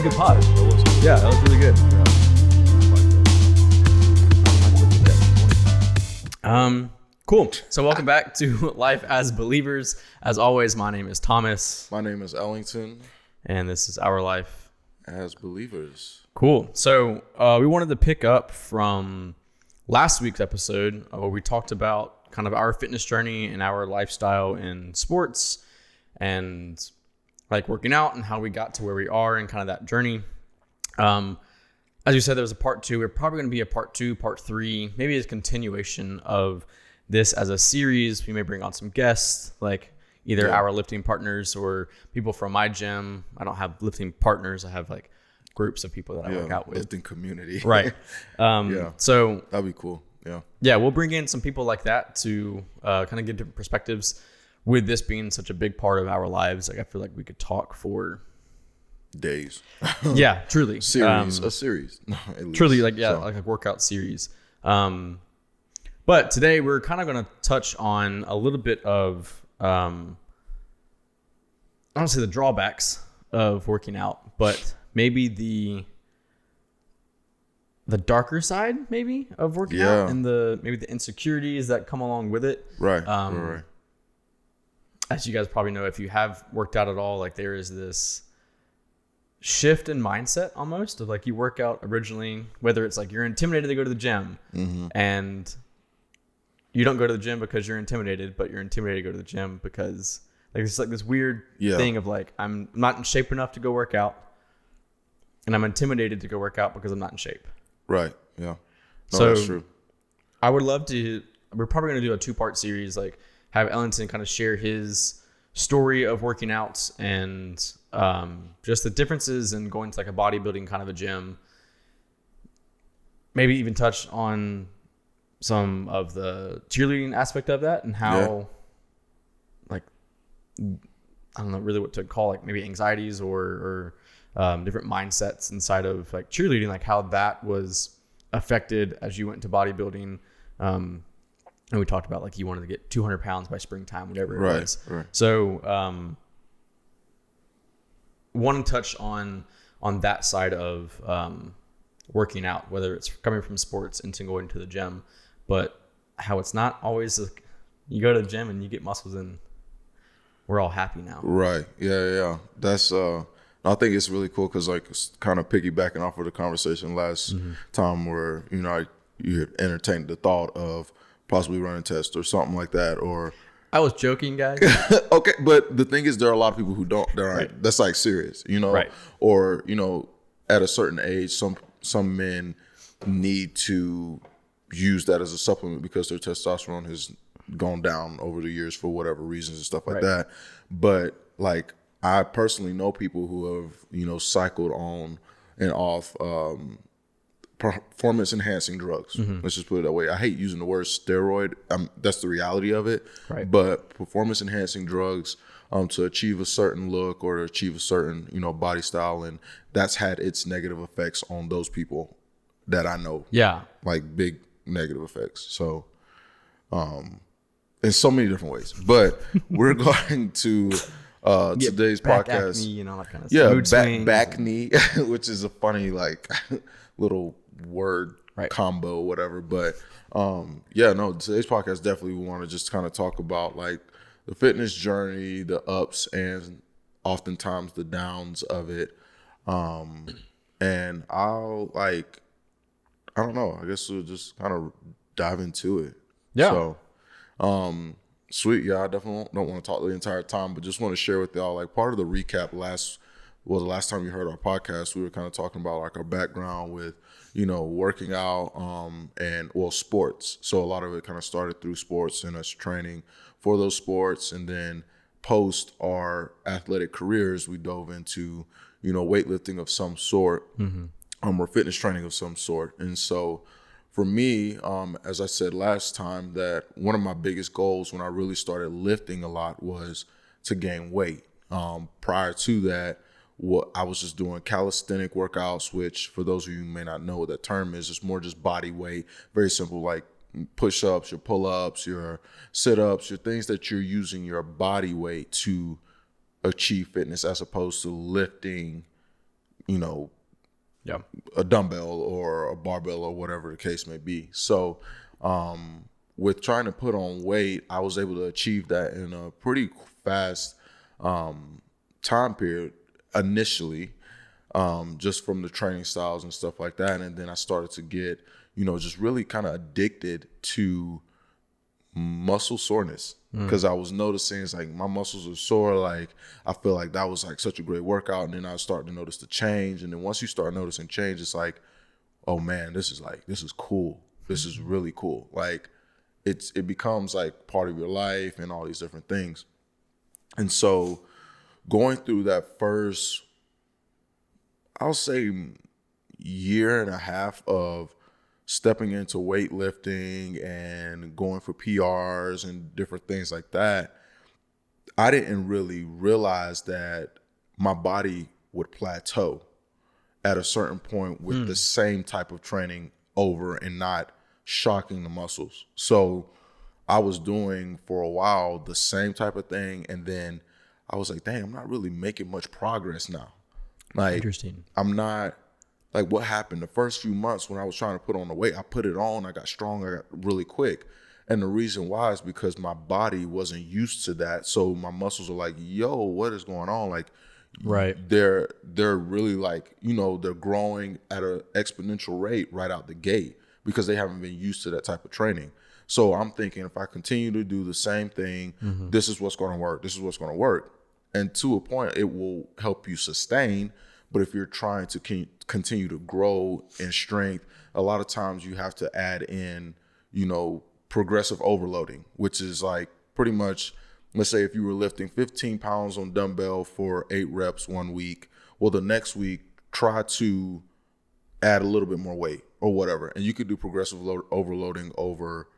good pod. That was good. Yeah, that was really good. Cool. So welcome back to Life as Believers. As always, my name is Thomas. My name is Ellington. And this is Our Life as Believers. Cool. So we wanted to pick up from last week's episode where we talked about kind of our fitness journey and our lifestyle in sports and like working out and how we got to where we are and kind of that journey. As you said, there was a part 2. We're probably going to be a part 2, part 3, maybe a continuation of this as a series. We may bring on some guests, like either our lifting partners or people from my gym. I don't have lifting partners. I have like groups of people that I work out with. Lifting community. Right. So that'd be cool. Yeah. Yeah. We'll bring in some people like that to kind of give different perspectives. With this being such a big part of our lives, like I feel like we could talk for days. Yeah, truly. A series. Truly, like like a workout series. But today we're kind of going to touch on a little bit of I don't say the drawbacks of working out, but maybe the darker side maybe of working out and maybe the insecurities that come along with it. Right. Right. As you guys probably know, if you have worked out at all, like there is this shift in mindset almost of like you work out originally, whether it's like you're intimidated to go to the gym and you don't go to the gym because you're intimidated, but you're intimidated to go to the gym because like it's like this weird thing of like, I'm not in shape enough to go work out and I'm intimidated to go work out because I'm not in shape. Right. Yeah. No, So that's true. I would love to, we're probably going to do a 2-part series, like have Ellington kind of share his story of working out and just the differences in going to like a bodybuilding kind of a gym. Maybe even touch on some of the cheerleading aspect of that and how like, I don't know really what to call like maybe anxieties or different mindsets inside of like cheerleading, like how that was affected as you went into bodybuilding. And we talked about like you wanted to get 200 pounds by springtime, whatever it was. Right. So want to touch on that side of working out, whether it's coming from sports into going to the gym, but how it's not always like you go to the gym and you get muscles and we're all happy now. Right. Yeah. That's I think it's really cool because like it's kind of piggybacking off of the conversation last time where you had entertained the thought of possibly running tests or something like that, or I was joking, guys. Okay, but the thing is, there are a lot of people who don't. That's like serious, right? Or at a certain age, some men need to use that as a supplement because their testosterone has gone down over the years for whatever reasons and stuff like that. But like, I personally know people who have cycled on and off performance enhancing drugs. Let's just put it that way. I hate using the word steroid. That's the reality of it. Right. But performance enhancing drugs to achieve a certain look or to achieve a certain body style, and that's had its negative effects on those people that I know. Yeah, like big negative effects. So, in so many different ways. But we're going to today's podcast. Acne, that kind of stuff. Back knee, which is a funny like little word combo, whatever. But today's podcast definitely we want to just kind of talk about like the fitness journey, the ups and oftentimes the downs of it. And I'll I don't know, I guess we'll just kind of dive into it. Yeah. So sweet. Yeah, I definitely don't want to talk the entire time, but just want to share with y'all like part of the recap the last time you heard our podcast, we were kind of talking about like our background with, working out and sports. So a lot of it kind of started through sports and us training for those sports. And then post our athletic careers, we dove into, weightlifting of some sort or fitness training of some sort. And so for me, as I said last time, that one of my biggest goals when I really started lifting a lot was to gain weight. Prior to that, I was just doing calisthenic workouts, which for those of you who may not know what that term is, it's more just body weight, very simple, like push-ups, your pull-ups, your sit-ups, your things that you're using your body weight to achieve fitness as opposed to lifting you know, Yeah. a dumbbell or a barbell or whatever the case may be. So with trying to put on weight, I was able to achieve that in a pretty fast time period initially, just from the training styles and stuff like that. And then I started to get, just really kind of addicted to muscle soreness, because I was noticing it's like my muscles are sore. Like I feel like that was like such a great workout, and then I started to notice the change. And then once you start noticing change, it's like, oh man, this is cool. This is really cool. Like it becomes like part of your life and all these different things. And so going through that first, I'll say, year and a half of stepping into weightlifting and going for PRs and different things like that, I didn't really realize that my body would plateau at a certain point with the same type of training over and not shocking the muscles. So I was doing for a while the same type of thing, and then I was like, dang, I'm not really making much progress now. Like, Interesting. I'm not, like, what happened the first few months when I was trying to put on the weight, I put it on, I got strong, I got really quick. And the reason why is because my body wasn't used to that. So my muscles are like, yo, what is going on? Like, right. They're really like, they're growing at an exponential rate right out the gate because they haven't been used to that type of training. So I'm thinking, if I continue to do the same thing, this is what's going to work. This is what's going to work. And to a point, it will help you sustain. But if you're trying to continue to grow in strength, a lot of times you have to add in, progressive overloading, which is like pretty much, let's say if you were lifting 15 pounds on dumbbell for 8 reps one week, well, the next week, try to add a little bit more weight or whatever. And you could do progressive overloading over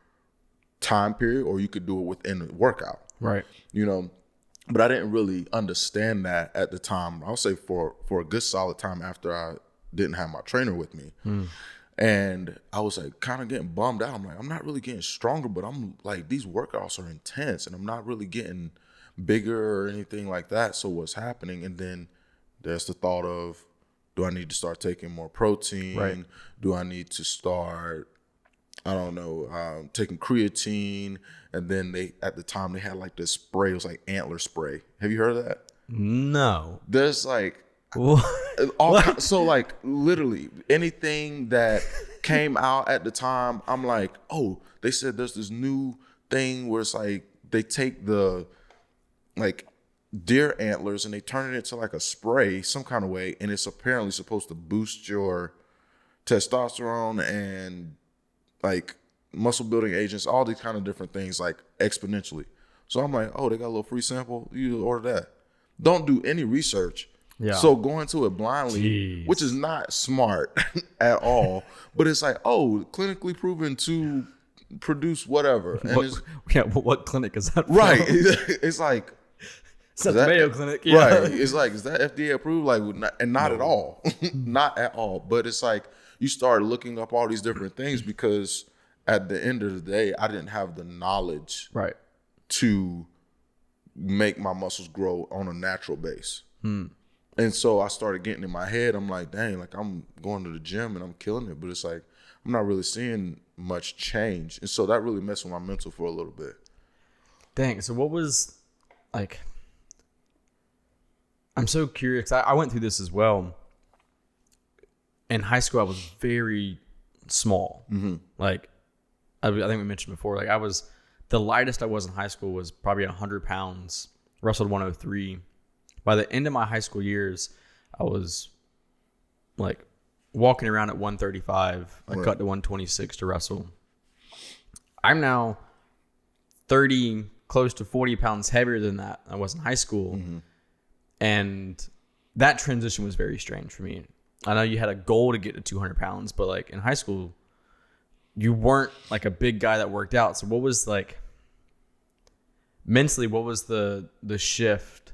time period, or you could do it within the workout. Right. But I didn't really understand that at the time. I'll say for a good solid time after I didn't have my trainer with me. And I was like kind of getting bummed out. I'm like, I'm not really getting stronger, but I'm like, these workouts are intense and I'm not really getting bigger or anything like that. So what's happening? And then there's the thought of, do I need to start taking more protein? Right. Do I need to start, I don't know, taking creatine? And then at the time they had like this spray. It was like antler spray. Have you heard of that? No. There's like so like literally anything that came out at the time, I'm like, oh, they said there's this new thing where it's like they take the like deer antlers and they turn it into like a spray some kind of way, and it's apparently supposed to boost your testosterone and like muscle building agents, all these kind of different things, like exponentially. So I'm like, oh, they got a little free sample, you order that. Don't do any research. Yeah. So going to it blindly, which is not smart at all, but it's like, oh, clinically proven to produce whatever. And what clinic is that from? Right. It's like, it's not the Mayo Clinic. Yeah. Right. It's like, is that FDA approved? Like, not at all. Not at all. But it's like, you start looking up all these different things because at the end of the day, I didn't have the knowledge to make my muscles grow on a natural base. And so I started getting in my head, I'm like, dang, like I'm going to the gym and I'm killing it, but it's like, I'm not really seeing much change. And so that really messed with my mental for a little bit. Dang. So what was like, I'm so curious. I went through this as well. In high school, I was very small. Like, I think we mentioned before, like the lightest I was in high school was probably 100 pounds, wrestled 103. By the end of my high school years, I was like walking around at 135. I cut to 126 to wrestle. I'm now 30, close to 40 pounds heavier than that I was in high school. And that transition was very strange for me. I know you had a goal to get to 200 pounds, but like in high school, you weren't like a big guy that worked out. So what was like mentally, what was the shift?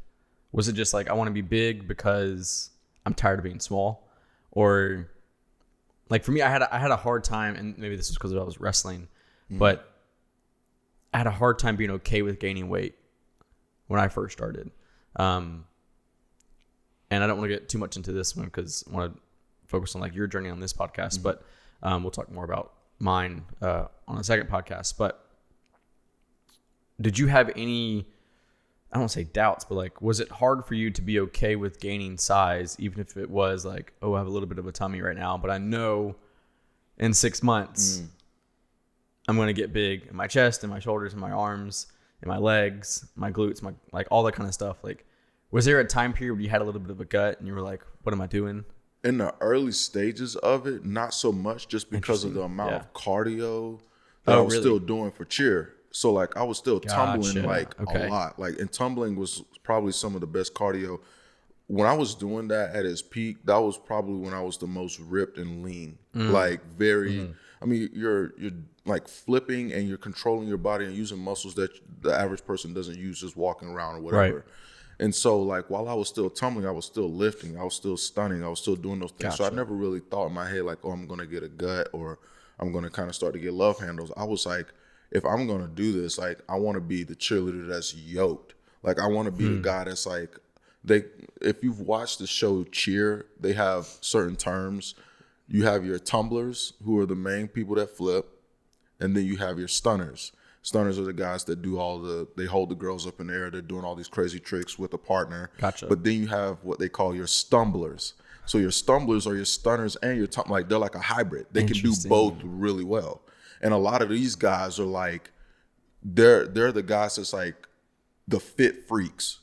Was it just like, I want to be big because I'm tired of being small? Or like for me, I had a hard time, and maybe this was because I was wrestling, but I had a hard time being okay with gaining weight when I first started. and I don't want to get too much into this one because I want to focus on like your journey on this podcast, but we'll talk more about mine on the second podcast. But did you have any, I don't want to say doubts, but like, was it hard for you to be okay with gaining size, even if it was like, oh, I have a little bit of a tummy right now, but I know in 6 months I'm going to get big in my chest and my shoulders and my arms and my legs, my glutes, my like all that kind of stuff. Like, was there a time period where you had a little bit of a gut and you were like, what am I doing? In the early stages of it, not so much, just because of the amount of cardio that I was still doing for cheer. So like I was still tumbling like a lot. Like, and tumbling was probably some of the best cardio. When I was doing that at its peak, that was probably when I was the most ripped and lean. Like very, I mean, you're like flipping and you're controlling your body and using muscles that the average person doesn't use just walking around or whatever. Right. And so like while I was still tumbling, I was still lifting, I was still stunning, I was still doing those things. So I never really thought in my head like, oh, I'm going to get a gut or I'm going to kind of start to get love handles. I was like, if I'm going to do this, like I want to be the cheerleader that's yoked. Like I want to be the guy that's like, if you've watched the show Cheer, they have certain terms. You have your tumblers, who are the main people that flip, and then you have your stunners. Stunners are the guys that do they hold the girls up in the air. They're doing all these crazy tricks with a partner. Gotcha. But then you have what they call your stumblers. So your stumblers are your stunners and your like they're like a hybrid. They can do both really well. And a lot of these guys are like, they're the guys that's like the fit freaks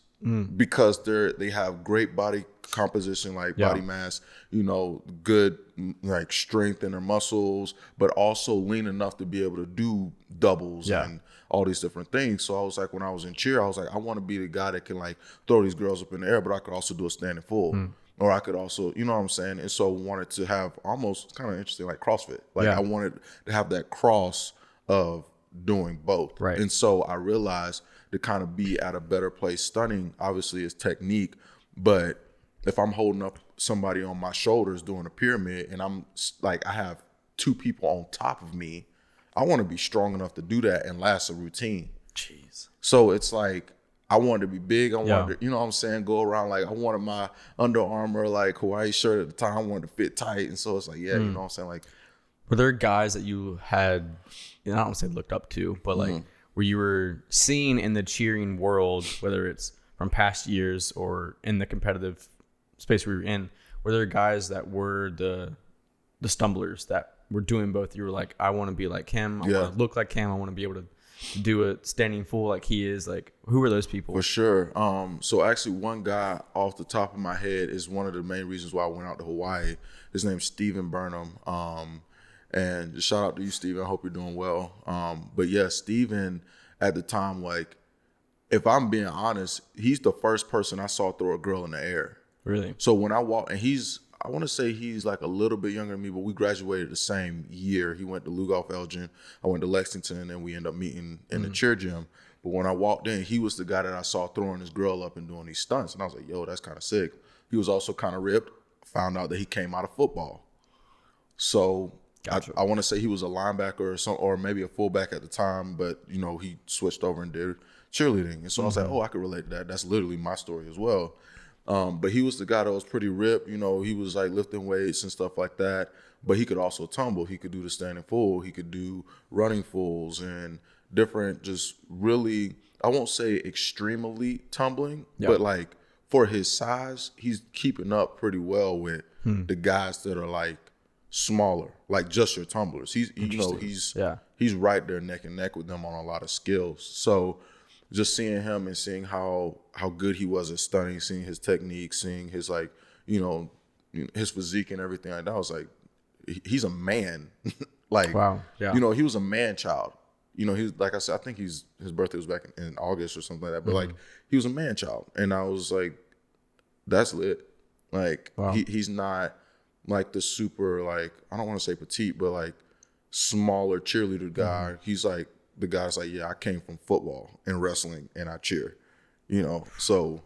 because they have great body composition, like body mass, you know, good like strength in their muscles, but also lean enough to be able to do doubles and all these different things. So I was like, when I was in cheer, I was like, I want to be the guy that can like throw these girls up in the air, but I could also do a standing full. Or I could also, you know what I'm saying? And so wanted to have almost kind of interesting like CrossFit. Like I wanted to have that cross of doing both. Right. And so I realized to kind of be at a better place, stunning obviously is technique, but if I'm holding up somebody on my shoulders doing a pyramid and I'm like, I have two people on top of me, I want to be strong enough to do that and last a routine. Jeez. So it's like, I wanted to be big. I wanted to, you know what I'm saying, go around like, I wanted my Under Armour, like Hawaii shirt at the time. I wanted to fit tight. And so it's like, you know what I'm saying? Like, were there guys that you had, I don't want to say looked up to, but like where you were seeing in the cheering world, whether it's from past years or in the competitive space we were in, were there guys that were the stumblers that were doing both? You were like, I want to be like him. I want to look like him. I want to be able to do a standing full like he is. Like, who are those people? For sure. So actually one guy off the top of my head is one of the main reasons why I went out to Hawaii. His name's Steven Burnham. And just shout out to you, Steven. I hope you're doing well. But yeah, Steven at the time, like, if I'm being honest, he's the first person I saw throw a girl in the air. Really? So when I walk, and I want to say he's like a little bit younger than me, but we graduated the same year. He went to Lugoff Elgin. I went to Lexington, and we ended up meeting in the cheer gym. But when I walked in, he was the guy that I saw throwing this girl up and doing these stunts. And I was like, yo, that's kind of sick. He was also kind of ripped. Found out that he came out of football. So gotcha. I want to say he was a linebacker or maybe a fullback at the time, but, you know, he switched over and did cheerleading. And so I was like, oh, I could relate to that. That's literally my story as well. But he was the guy that was pretty ripped. You know, he was like lifting weights and stuff like that. But he could also tumble. He could do the standing full. He could do running fulls and different, just really, I won't say extreme elite tumbling, but like for his size, he's keeping up pretty well with the guys that are like smaller, like just your tumblers. He's, you know, he's right there neck and neck with them on a lot of skills. So just seeing him and seeing how good he was at stunning, seeing his technique, seeing his like, you know, his physique and everything like that, I was like, he's a man. Like, wow. You know, he was a man child. You know, he's like I said, I think his birthday was back in August or something like that. But like, he was a man child, and I was like, that's lit. Like, he's not like the super, like, I don't want to say petite, but like smaller cheerleader guy. He's like the guy's like, yeah, I came from football and wrestling and I cheer, you know. So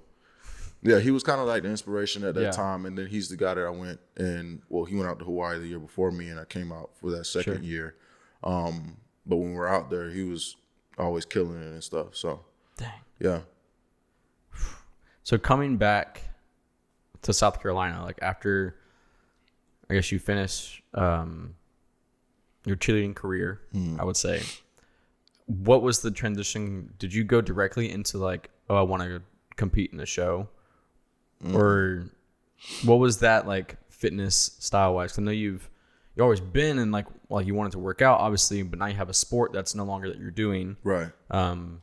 yeah, he was kind of like the inspiration at that time. And then he's the guy that I went and, well, he went out to Hawaii the year before me, and I came out for that second year. But when we were out there, he was always killing it and stuff. So, dang. Yeah. So coming back to South Carolina, like after, I guess you finish your cheerleading career, I would say. What was the transition? Did you go directly into like, oh, I want to compete in the show? Or what was that like fitness style wise? 'Cause I know you've always been in like, well, you wanted to work out obviously, but now you have a sport that's no longer that you're doing. Right. And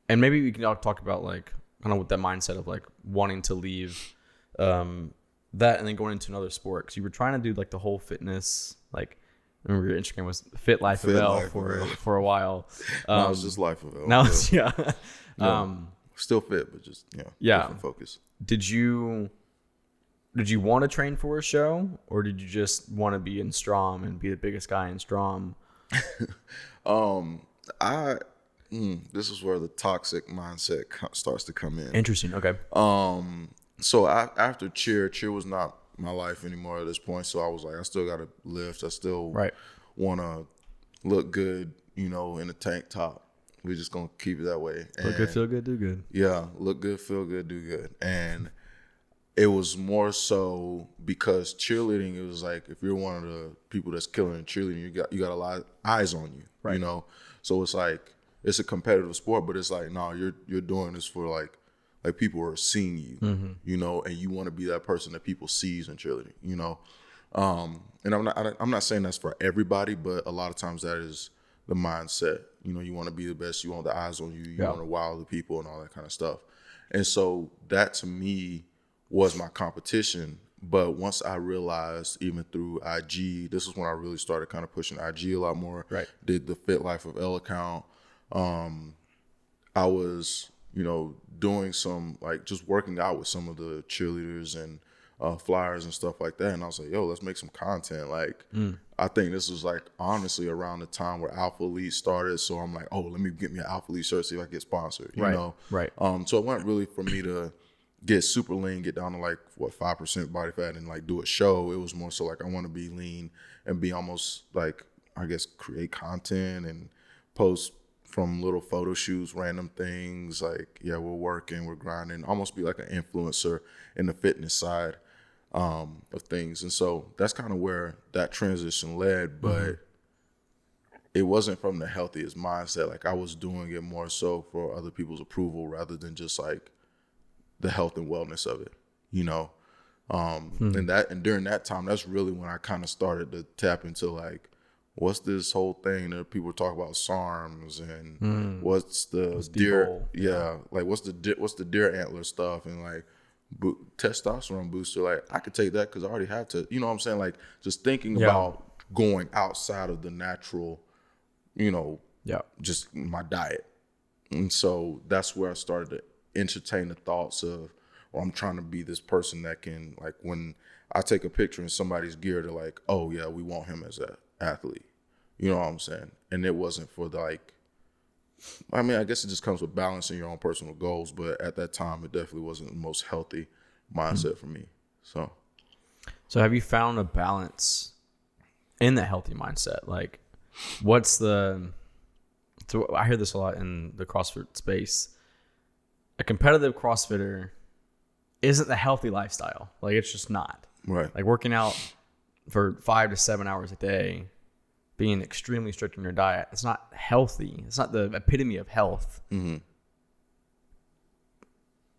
maybe we can talk about like kind of with that mindset of like wanting to leave that and then going into another sport, because you were trying to do like the whole fitness, like I remember your Instagram was Fit Life of L for a while. Now it's just Life of L. Now it's yeah. Still fit, but just different focus. Did you want to train for a show, or did you just want to be in Strom and be the biggest guy in Strom? This is where the toxic mindset starts to come in. Interesting. Okay. So after cheer was not my life anymore at this point. So I was like, I still got to lift. I still want to look good, in a tank top. We're just going to keep it that way. Look good, feel good, do good. Yeah. Look good, feel good, do good. And it was more so because cheerleading, it was like, if you're one of the people that's killing cheerleading, you got a lot of eyes on you, right. So it's like, it's a competitive sport, but it's like, no, you're doing this for like people are seeing you, and you want to be that person that people sees in cheerleading, and I'm not saying that's for everybody, but a lot of times that is the mindset. You want to be the best. You want the eyes on you. You want to wow the people and all that kind of stuff. And so that to me was my competition. But once I realized, even through IG, this is when I really started kind of pushing IG a lot more. Right. Did the Fit Life of L account. I was, doing some like just working out with some of the cheerleaders and flyers and stuff like that. And I was like, yo, let's make some content. Like, I think this was like honestly around the time where Alpha Elite started. So I'm like, oh, let me get me an Alpha Elite shirt, see if I get sponsored, you know? Right. So it wasn't really for me to get super lean, get down to like 5% body fat and like do a show. It was more so like I want to be lean and be almost like, I guess, create content and post from little photo shoots, random things like, we're working, we're grinding, almost be like an influencer in the fitness side of things. And so that's kind of where that transition led, but it wasn't from the healthiest mindset. Like I was doing it more so for other people's approval rather than just like the health and wellness of it, and during that time, that's really when I kind of started to tap into like, what's this whole thing that people talk about SARMs and what's the deer? Like what's the deer antler stuff and like testosterone booster? Like I could take that because I already have to. You know what I'm saying? Like just thinking about going outside of the natural, just my diet. And so that's where I started to entertain the thoughts of, well, I'm trying to be this person that can, like, when I take a picture in somebody's gear, they're like, oh yeah, we want him as an athlete. You know what I'm saying? And it wasn't for I guess it just comes with balancing your own personal goals. But at that time, it definitely wasn't the most healthy mindset for me. So have you found a balance in the healthy mindset? Like, I hear this a lot in the CrossFit space. A competitive CrossFitter isn't the healthy lifestyle. Like, it's just not. Right. Like, working out for 5 to 7 hours a day, being extremely strict on your diet, it's not healthy. It's not the epitome of health.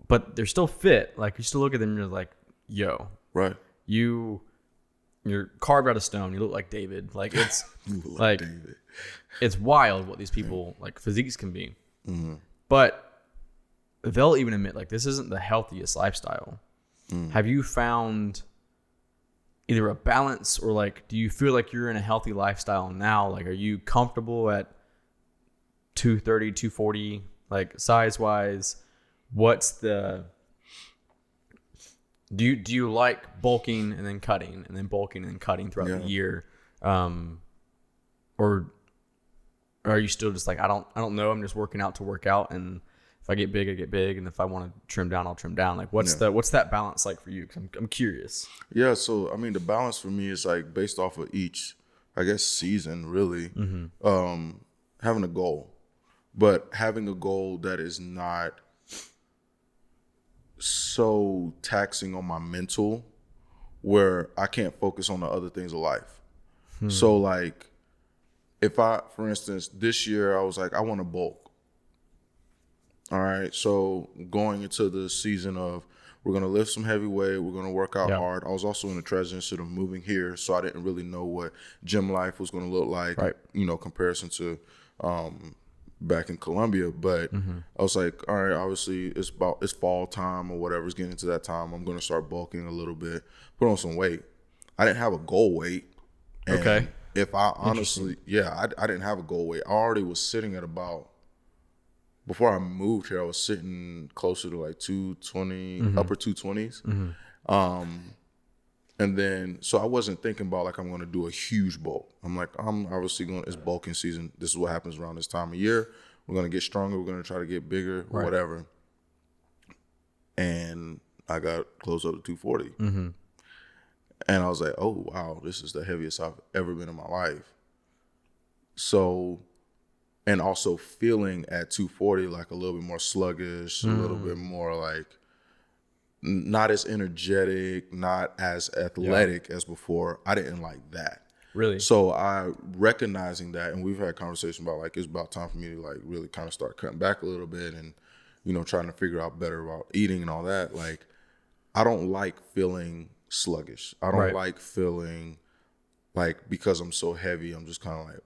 But they're still fit. Like, you still look at them and you're like, yo. Right. You're carved out of stone. You look like David. Like, it's like David. It's wild what these people, like, physiques can be. But they'll even admit, like, this isn't the healthiest lifestyle. Have you found either a balance or, like, do you feel like you're in a healthy lifestyle now? Like, are you comfortable at 230, 240, like, size-wise? What's the... Do you like bulking and then cutting and then bulking and cutting throughout the year? Or are you still just like, I don't know, I'm just working out to work out, and if I get big, I get big, and if I want to trim down, I'll trim down. Like, what's that balance like for you? 'Cause I'm curious. Yeah, so I mean, the balance for me is like based off of each, I guess, season really. Having a goal, but having a goal that is not so taxing on my mental where I can't focus on the other things of life. So like if for instance, this year I was like, I want to bulk. All right. So going into the season of, we're going to lift some heavy weight, we're going to work out hard. I was also in the transition of moving here, so I didn't really know what gym life was going to look like, comparison to back in Colombia. But I was like, all right, obviously it's fall time or whatever, it's getting into that time. I'm going to start bulking a little bit, put on some weight. I didn't have a goal weight. And if I honestly, I didn't have a goal weight. I already was sitting at about, before I moved here, I was sitting closer to like 220, upper 220s. And then, so I wasn't thinking about like, I'm going to do a huge bulk. I'm like, I'm obviously it's bulking season. This is what happens around this time of year. We're going to get stronger. We're going to try to get bigger or whatever. And I got close up to 240. And I was like, oh, wow, this is the heaviest I've ever been in my life. So, and also feeling at 240 like a little bit more sluggish, a little bit more like not as energetic, not as athletic as before. I didn't like that. Really? So I recognizing that, and we've had a conversation about like, it's about time for me to like really kind of start cutting back a little bit and, trying to figure out better about eating and all that. Like, I don't like feeling sluggish. I don't like feeling like, because I'm so heavy, I'm just kind of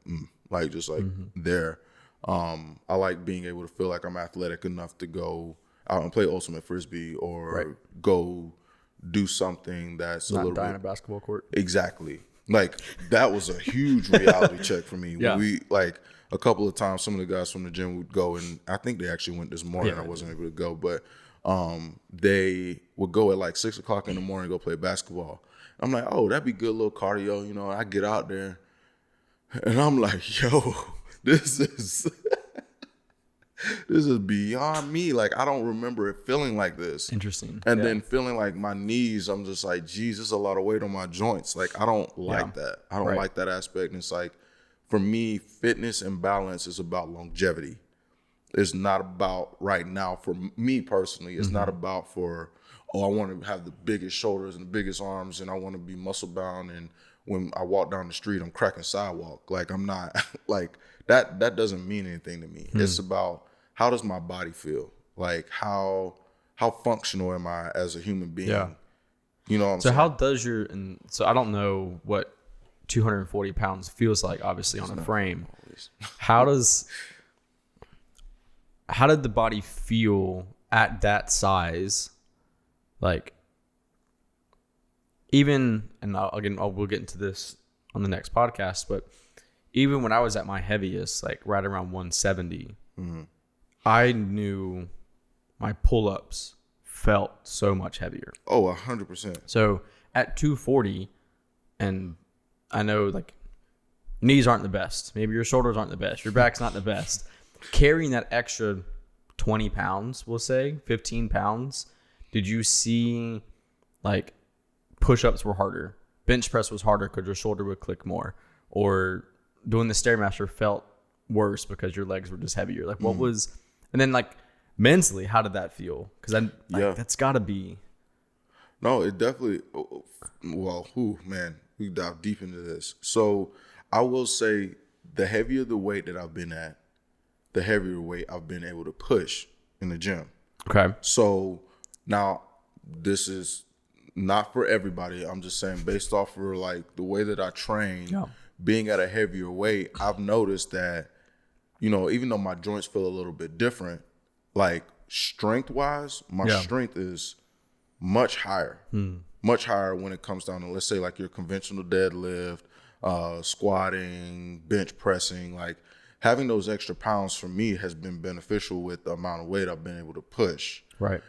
like just like there. I like being able to feel like I'm athletic enough to go out and play ultimate frisbee or go do something that's not a little die bit on a basketball court. Exactly. Like that was a huge reality check for me. Yeah. We like a couple of times, some of the guys from the gym would go, and I think they actually went this morning. I wasn't able to go, but they would go at like 6 o'clock in the morning, go play basketball. I'm like, oh, that'd be good little cardio. I get out there and I'm like, yo, this is beyond me. Like, I don't remember it feeling like this. Interesting. And then feeling like my knees, I'm just like, geez, there's a lot of weight on my joints. Like, I don't like that. I don't like that aspect. And it's like, for me, fitness and balance is about longevity. It's not about right now, for me personally, it's not about I want to have the biggest shoulders and the biggest arms and I want to be muscle bound. And when I walk down the street, I'm cracking sidewalk. Like, I'm not like that doesn't mean anything to me. It's about, how does my body feel? Like, how functional am I as a human being? Yeah. You know what I'm so saying? how does so I don't know what 240 pounds feels like, obviously, on a frame. How did the body feel at that size? Like, even, and we'll get into this on the next podcast, but even when I was at my heaviest, like right around 170, I knew my pull-ups felt so much heavier. Oh, 100%. So at 240, and I know like knees aren't the best. Maybe your shoulders aren't the best. Your back's not the best. Carrying that extra 20 pounds, we'll say 15 pounds. Did you see like push-ups were harder? Bench press was harder because your shoulder would click more, or doing the Stairmaster felt worse because your legs were just heavier. Like what was, and then like mentally, how did that feel? Because that's got to be. No, it definitely. Well, man, we dive deep into this. So I will say, the heavier the weight that I've been at, the heavier weight I've been able to push in the gym. Okay. So now this is not for everybody. I'm just saying, based off of like the way that I train, being at a heavier weight, I've noticed that, even though my joints feel a little bit different, like strength wise, my strength is much higher, much higher when it comes down to, let's say, like your conventional deadlift, squatting, bench pressing. Like, having those extra pounds for me has been beneficial with the amount of weight I've been able to push. Right.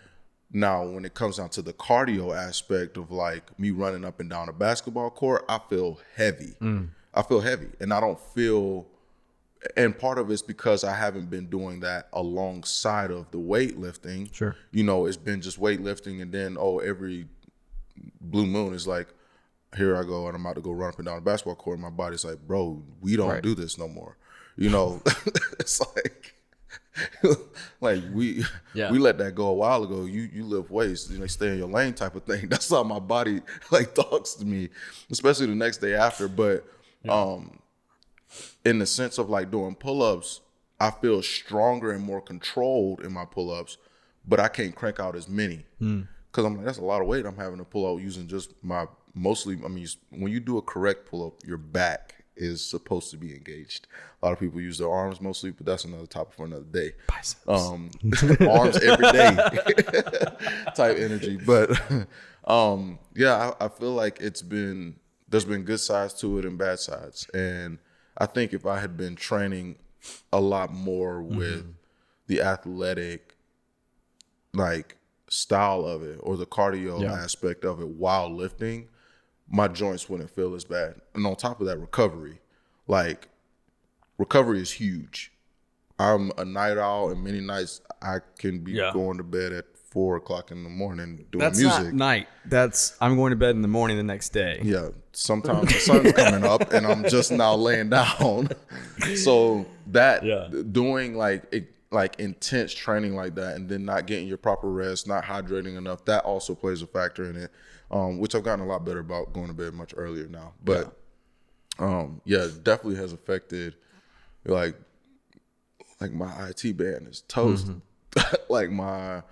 Now, when it comes down to the cardio aspect of like me running up and down a basketball court, I feel heavy. I feel heavy, and I don't feel, and part of it's because I haven't been doing that alongside of the weightlifting. Sure. It's been just weightlifting, and then, every blue moon is like, here I go, and I'm about to go run up and down a basketball court, and my body's like, bro, we don't do this no more. It's like, Like we let that go a while ago. You lift weights, stay in your lane type of thing. That's how my body like talks to me, especially the next day after. But in the sense of like doing pull-ups, I feel stronger and more controlled in my pull-ups, but I can't crank out as many because I'm like, that's a lot of weight I'm having to pull out using just my mostly. I mean, when you do a correct pull-up, your back is supposed to be engaged. A lot of people use their arms mostly, but that's another topic for another day. Biceps. Arms every day type energy. But I feel like there's been good sides to it and bad sides. And I think if I had been training a lot more with the athletic like style of it or the cardio aspect of it while lifting, my joints wouldn't feel as bad. And on top of that, recovery is huge. I'm a night owl, and many nights I can be going to bed at 4:00 in the morning doing music. That's not night. I'm going to bed in the morning the next day. Yeah, sometimes the sun's coming up, and I'm just now laying down. So that doing like intense training like that, and then not getting your proper rest, not hydrating enough, that also plays a factor in it. Which I've gotten a lot better about going to bed much earlier now. But it definitely has affected like my IT band is toast. Like my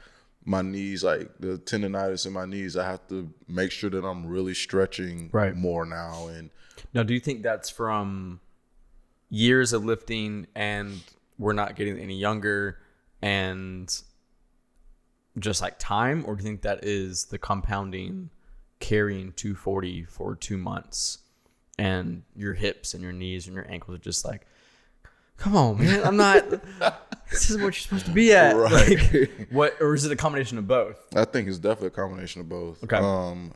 knees, like the tendonitis in my knees, I have to make sure that I'm really stretching more now. And now, do you think that's from years of lifting and we're not getting any younger and just like time, or do you think that is the compounding carrying 240 for 2 months and your hips and your knees and your ankles are just like, come on, man, I'm not, this is what you're supposed to be at. Like, what, or is it a combination of both? I think it's definitely a combination of both. Okay.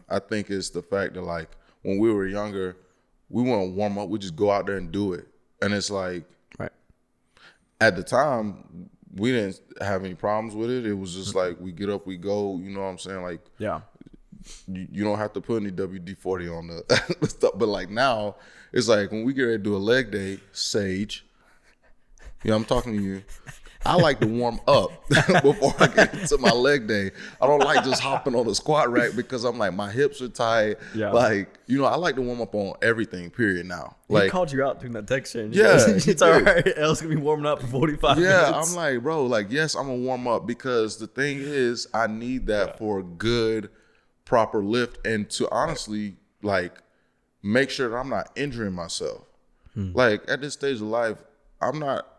I think it's the fact that like when we were younger, we wouldn't warm up, we just go out there and do it. And it's like, at the time, we didn't have any problems with it. It was just like we get up, we go. You know what I'm saying? Like, you don't have to put any WD-40 on the stuff. But like now, it's like when we get ready to do a leg day, Sage. I'm talking to you. I like to warm up before I get into my leg day. I don't like just hopping on the squat rack because I'm like, my hips are tight. Yeah. Like, I like to warm up on everything, period, now. Like, he called you out during that text change. Yeah. It's all right. Elle's going to be warming up for 45 minutes. Yeah, I'm like, bro, like, yes, I'm going to warm up because the thing is, I need that for a good, proper lift and to honestly, like, make sure that I'm not injuring myself. Like, at this stage of life, I'm not.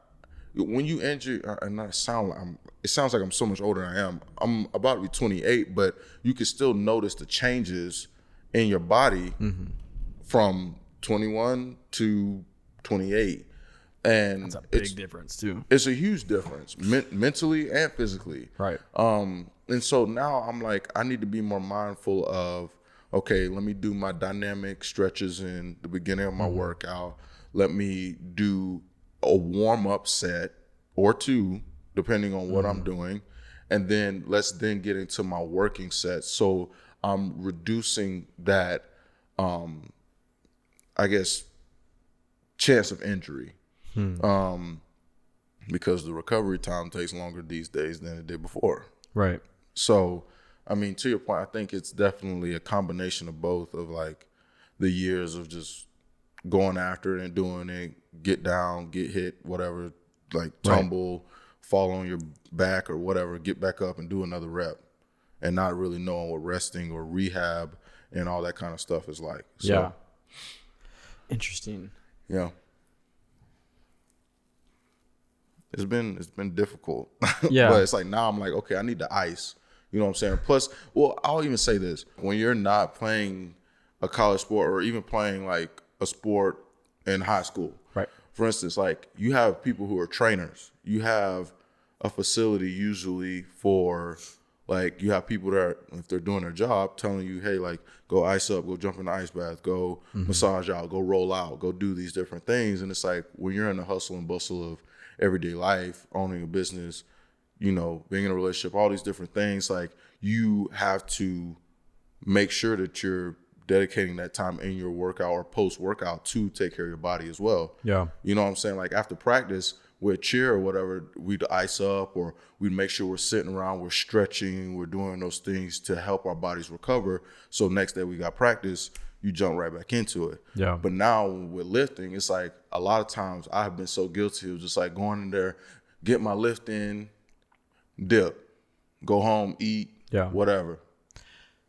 When you injure, and it sounds like I'm so much older than I am. I'm about to be 28, but you can still notice the changes in your body from 21 to 28. And that's a big difference too. It's a huge difference, mentally and physically. Right. And so now I'm like, I need to be more mindful of, okay, let me do my dynamic stretches in the beginning of my workout. Let me do a warm-up set or two, depending on what I'm doing. And then let's then get into my working set. So I'm reducing that, I guess, chance of injury. Because the recovery time takes longer these days than it did before. Right. So, I mean, to your point, I think it's definitely a combination of both of like the years of just going after it and doing it, get down, get hit, whatever, like tumble, fall on your back or whatever, get back up and do another rep, and not really knowing what resting or rehab and all that kind of stuff is like. So, yeah. Interesting. Yeah. It's been difficult. Yeah. But it's like now I'm like, okay, I need the ice. You know what I'm saying? Plus, well, I'll even say this. When you're not playing a college sport or even playing like a sport in high school. Right. For instance, like you have people who are trainers. You have a facility usually for like you have people that are, if they're doing their job, telling you, hey, like go ice up, go jump in the ice bath, go massage out, go roll out, go do these different things. And it's like when you're in the hustle and bustle of everyday life, owning a business, being in a relationship, all these different things, like you have to make sure that you're dedicating that time in your workout or post-workout to take care of your body as well. Yeah. You know what I'm saying? Like after practice, with cheer or whatever, we'd ice up, or we'd make sure we're sitting around, we're stretching, we're doing those things to help our bodies recover. So next day we got practice, you jump right back into it. Yeah. But now with lifting, it's like a lot of times I've been so guilty of just like going in there, get my lift in, dip, go home, eat, whatever.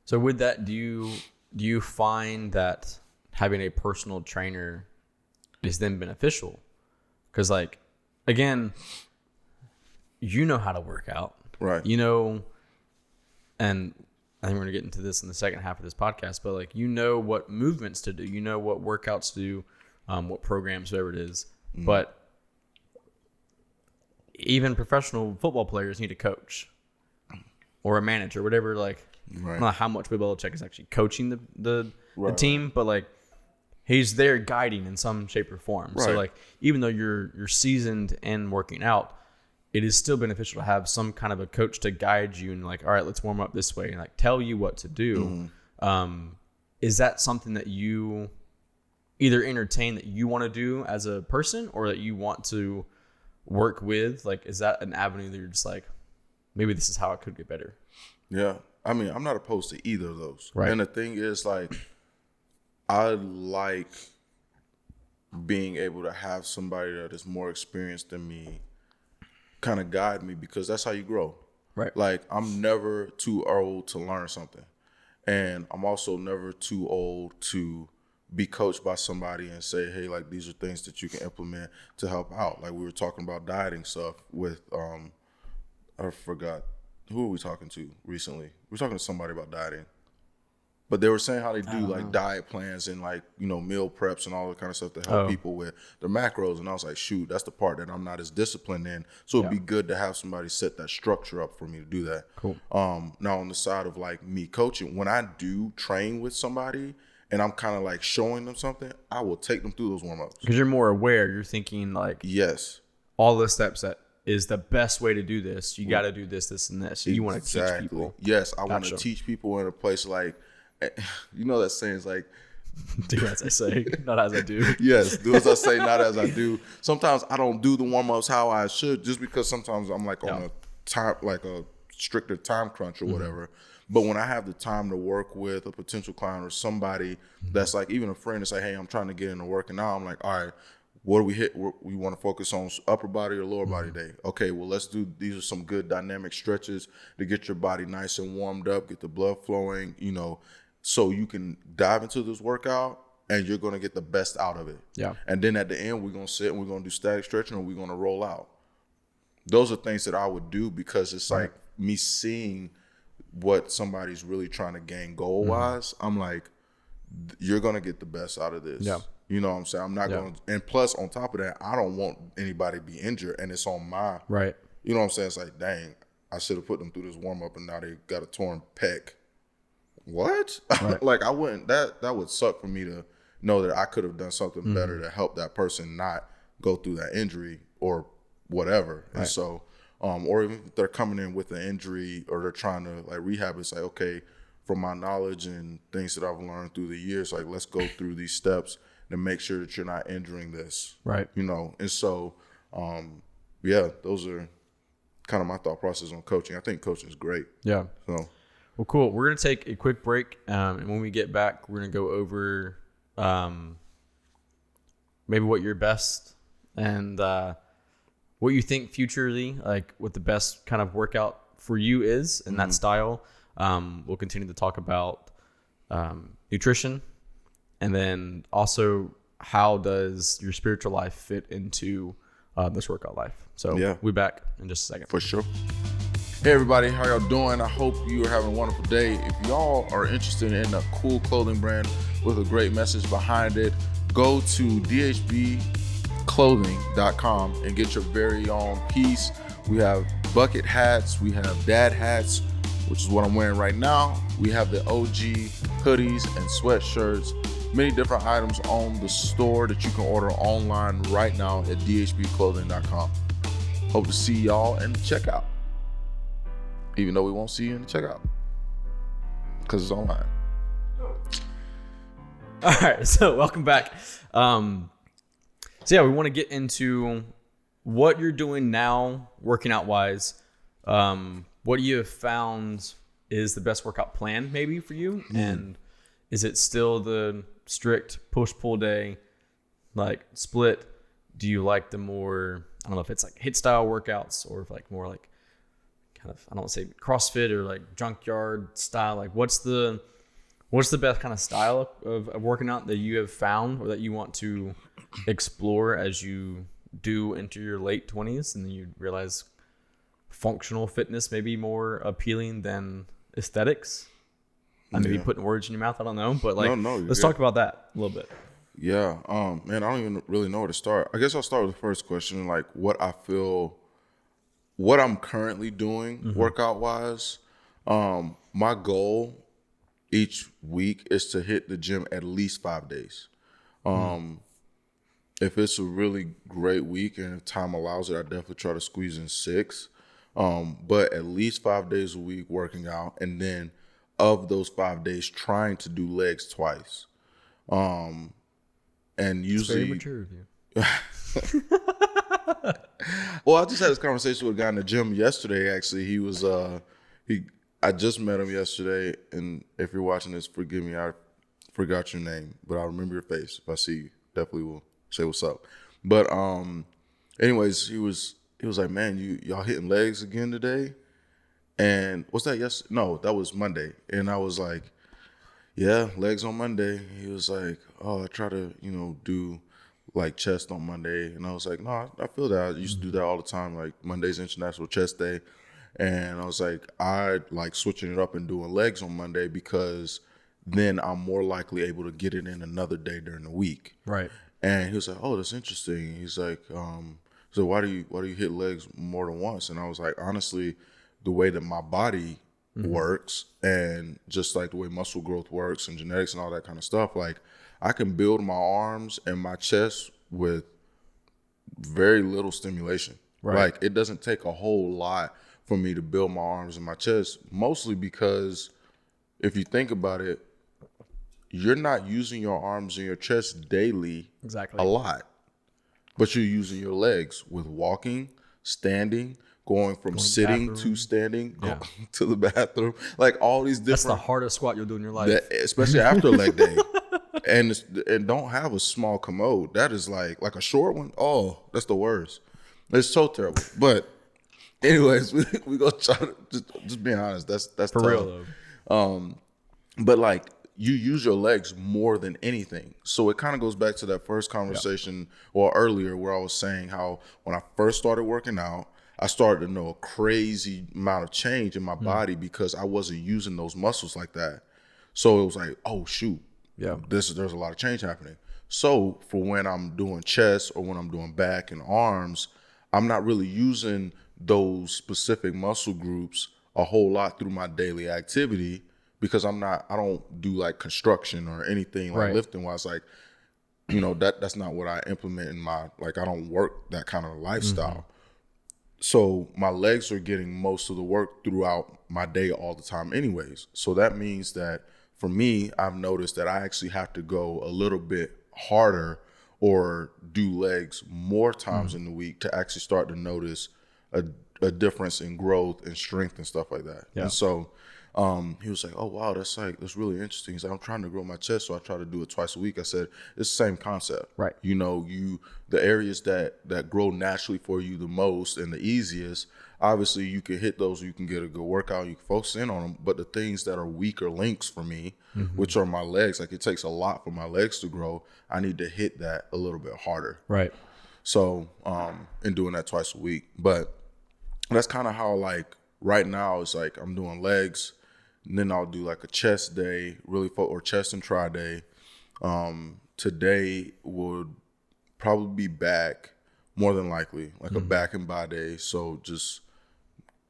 So with that, do you find that having a personal trainer is then beneficial? Because like, again, you know how to work out. Right. You know, and I think we're going to get into this in the second half of this podcast, but like, you know what movements to do, you know what workouts to do, what programs, whatever it is. Mm-hmm. But even professional football players need a coach or a manager, whatever. Like, I don't know how much Bill Belichick is actually coaching the team, but like, he's there guiding in some shape or form. Right. So like, even though you're seasoned in working out, it is still beneficial to have some kind of a coach to guide you and like, all right, let's warm up this way and like tell you what to do. Mm-hmm. Is that something that you either entertain that you want to do as a person or that you want to work with? Like, is that an avenue that you're just like, maybe this is how I could get better? Yeah. I mean, I'm not opposed to either of those. Right. And the thing is, like, I like being able to have somebody that is more experienced than me kind of guide me, because that's how you grow. Right. Like, I'm never too old to learn something. And I'm also never too old to be coached by somebody and say, hey, like, these are things that you can implement to help out. Like, we were talking about dieting stuff with, I forgot, who were we talking to recently? We were talking to somebody about dieting. But they were saying how they do like diet plans and like, you know, meal preps and all that kind of stuff to help people with their macros. And I was like, shoot, that's the part that I'm not as disciplined in. So it'd be good to have somebody set that structure up for me to do that. Cool. Now on the side of like me coaching, when I do train with somebody and I'm kind of like showing them something, I will take them through those warm-ups. Because you're more aware. You're thinking like, yes, all the steps that is the best way to do this. You got to do this, this, and this. You want to teach people. Yes, I want to teach people in a place like, you know that saying is like, do as I say, not as I do. Yes, do as I say, not as I do. Sometimes I don't do the warm-ups how I should, just because sometimes I'm like on a time, like a stricter time crunch or whatever. But when I have the time to work with a potential client or somebody that's like, even a friend that's like, hey, I'm trying to get into working out. I'm like, all right, what do we hit? We want to focus on upper body or lower body day. Okay, well, let's do, these are some good dynamic stretches to get your body nice and warmed up, get the blood flowing, you know, so you can dive into this workout and you're going to get the best out of it. Yeah. And then at the end, we're going to sit and we're going to do static stretching or we're going to roll out. Those are things that I would do because it's like me seeing what somebody's really trying to gain goal-wise. I'm like, you're going to get the best out of this. Yeah. You know what I'm saying? I'm not going to, and plus on top of that, I don't want anybody to be injured and it's on my, you know what I'm saying? It's like, dang, I should have put them through this warm-up and now they got a torn pec. What? Right. Like, I wouldn't, that would suck for me to know that I could have done something better to help that person not go through that injury or whatever. Right. And so, or even if they're coming in with an injury or they're trying to like rehab, it's like, okay, from my knowledge and things that I've learned through the years, like, let's go through these steps to make sure that you're not injuring this. Right. You know, and so, yeah, those are kind of my thought process on coaching. I think coaching is great. Yeah. So. Well, cool. We're going to take a quick break, and when we get back, we're going to go over maybe what your best and what you think futurely, like what the best kind of workout for you is in that style. We'll continue to talk about nutrition, and then also how does your spiritual life fit into this workout life. So we'll be back in just a second. For sure. Hey everybody, how y'all doing? I hope you are having a wonderful day. If y'all are interested in a cool clothing brand with a great message behind it, go to dhbclothing.com and get your very own piece. We have bucket hats, we have dad hats, which is what I'm wearing right now. We have the OG hoodies and sweatshirts, many different items on the store that you can order online right now at dhbclothing.com. Hope to see y'all in the checkout. Even though we won't see you in the checkout because it's online. All right, so welcome back. So yeah, we want to get into what you're doing now, working out wise, what you have found is the best workout plan maybe for you, and is it still the strict push-pull day, like split? Do you like the more, I don't know if it's like HIIT style workouts or if like more like kind of, I don't want to say CrossFit or like junkyard style? Like what's the best kind of style of working out that you have found or that you want to explore as you do enter your late 20s and then you realize functional fitness may be more appealing than aesthetics? I may be putting words in your mouth. I don't know. But like, let's talk about that a little bit. Yeah. Man, I don't even really know where to start. I guess I'll start with the first question, like what I feel, what I'm currently doing workout wise. My goal each week is to hit the gym at least 5 days. If it's a really great week and if time allows it, I definitely try to squeeze in 6. But at least 5 days a week working out. And then of those 5 days, trying to do legs twice. And usually, very mature of you. Well, I just had this conversation with a guy in the gym yesterday. Actually, he was I just met him yesterday, and if you're watching this, forgive me, I forgot your name, but I remember your face. If I see you, definitely will say what's up. But anyways, he was like, man, y'all hitting legs again today? And what's that? No, that was Monday. And I was like, yeah, legs on Monday. He was like, oh, I try to, do like chest on Monday. And I was like, no, I feel that. I used to do that all the time. Like Monday's International Chest Day. And I was like, I like switching it up and doing legs on Monday because then I'm more likely able to get it in another day during the week. Right. And he was like, oh, that's interesting. He's like, so why do you hit legs more than once? And I was like, honestly, the way that my body works and just like the way muscle growth works and genetics and all that kind of stuff, like I can build my arms and my chest with very little stimulation. Right. Like it doesn't take a whole lot for me to build my arms and my chest, mostly because if you think about it, you're not using your arms and your chest daily a lot, but you're using your legs with walking, standing, going from sitting to standing, going to the bathroom, like all these different. That's the hardest squat you'll do in your life, especially after a leg day. And don't have a small commode. That is like a short one. Oh, that's the worst. It's so terrible. But anyways, we gonna try to just being honest. That's for tough. real though. But like you use your legs more than anything. So it kind of goes back to that first conversation or earlier where I was saying how when I first started working out, I started to know a crazy amount of change in my body because I wasn't using those muscles like that. So it was like, oh shoot, there's a lot of change happening. So for when I'm doing chest or when I'm doing back and arms, I'm not really using those specific muscle groups a whole lot through my daily activity because I don't do like construction or anything like lifting wise. Like, that's not what I implement in my, like, I don't work that kind of lifestyle. So my legs are getting most of the work throughout my day all the time anyways. So that means that for me, I've noticed that I actually have to go a little bit harder or do legs more times in the week to actually start to notice a difference in growth and strength and stuff like that. Yeah. And so he was like, oh, wow, that's really interesting. He's like, I'm trying to grow my chest, so I try to do it twice a week. I said, it's the same concept. Right. The areas that grow naturally for you the most and the easiest, obviously you can hit those, you can get a good workout, you can focus in on them. But the things that are weaker links for me, which are my legs, like it takes a lot for my legs to grow, I need to hit that a little bit harder. Right. So, and doing that twice a week. But that's kind of how, like, right now it's like I'm doing legs, and then I'll do like a chest day, or chest and tri day. Today would probably be back, more than likely, like a back and bi day. So just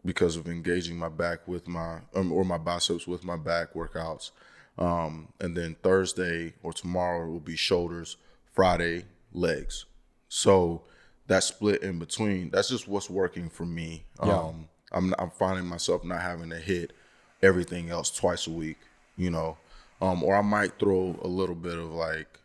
because of engaging my back with or my biceps with my back workouts. And then Thursday or tomorrow will be shoulders, Friday, legs. So that split in between, that's just what's working for me. Yeah. I'm finding myself not having to hit everything else twice a week, or I might throw a little bit of like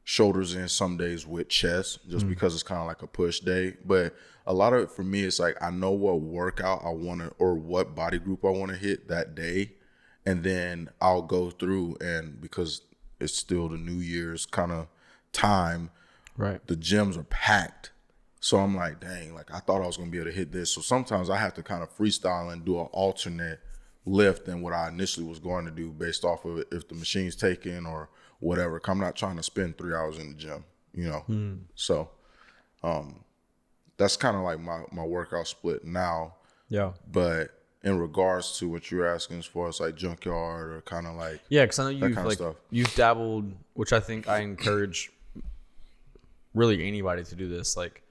shoulders in some days with chest, just because it's kind of like a push day. But a lot of it for me is like I know what workout I want to, or what body group I want to hit that day, and then I'll go through, and because it's still the New Year's kind of time, right? The gyms are packed. So I'm like, dang, like I thought I was gonna be able to hit this. So sometimes I have to kind of freestyle and do an alternate lift than what I initially was going to do based off of if the machine's taken or whatever. I'm not trying to spend 3 hours in the gym, you know? So that's kind of like my workout split now. Yeah. But in regards to what you're asking as far as like junkyard or kind of like, yeah, because I know you've dabbled, which I think I encourage really anybody to do this, like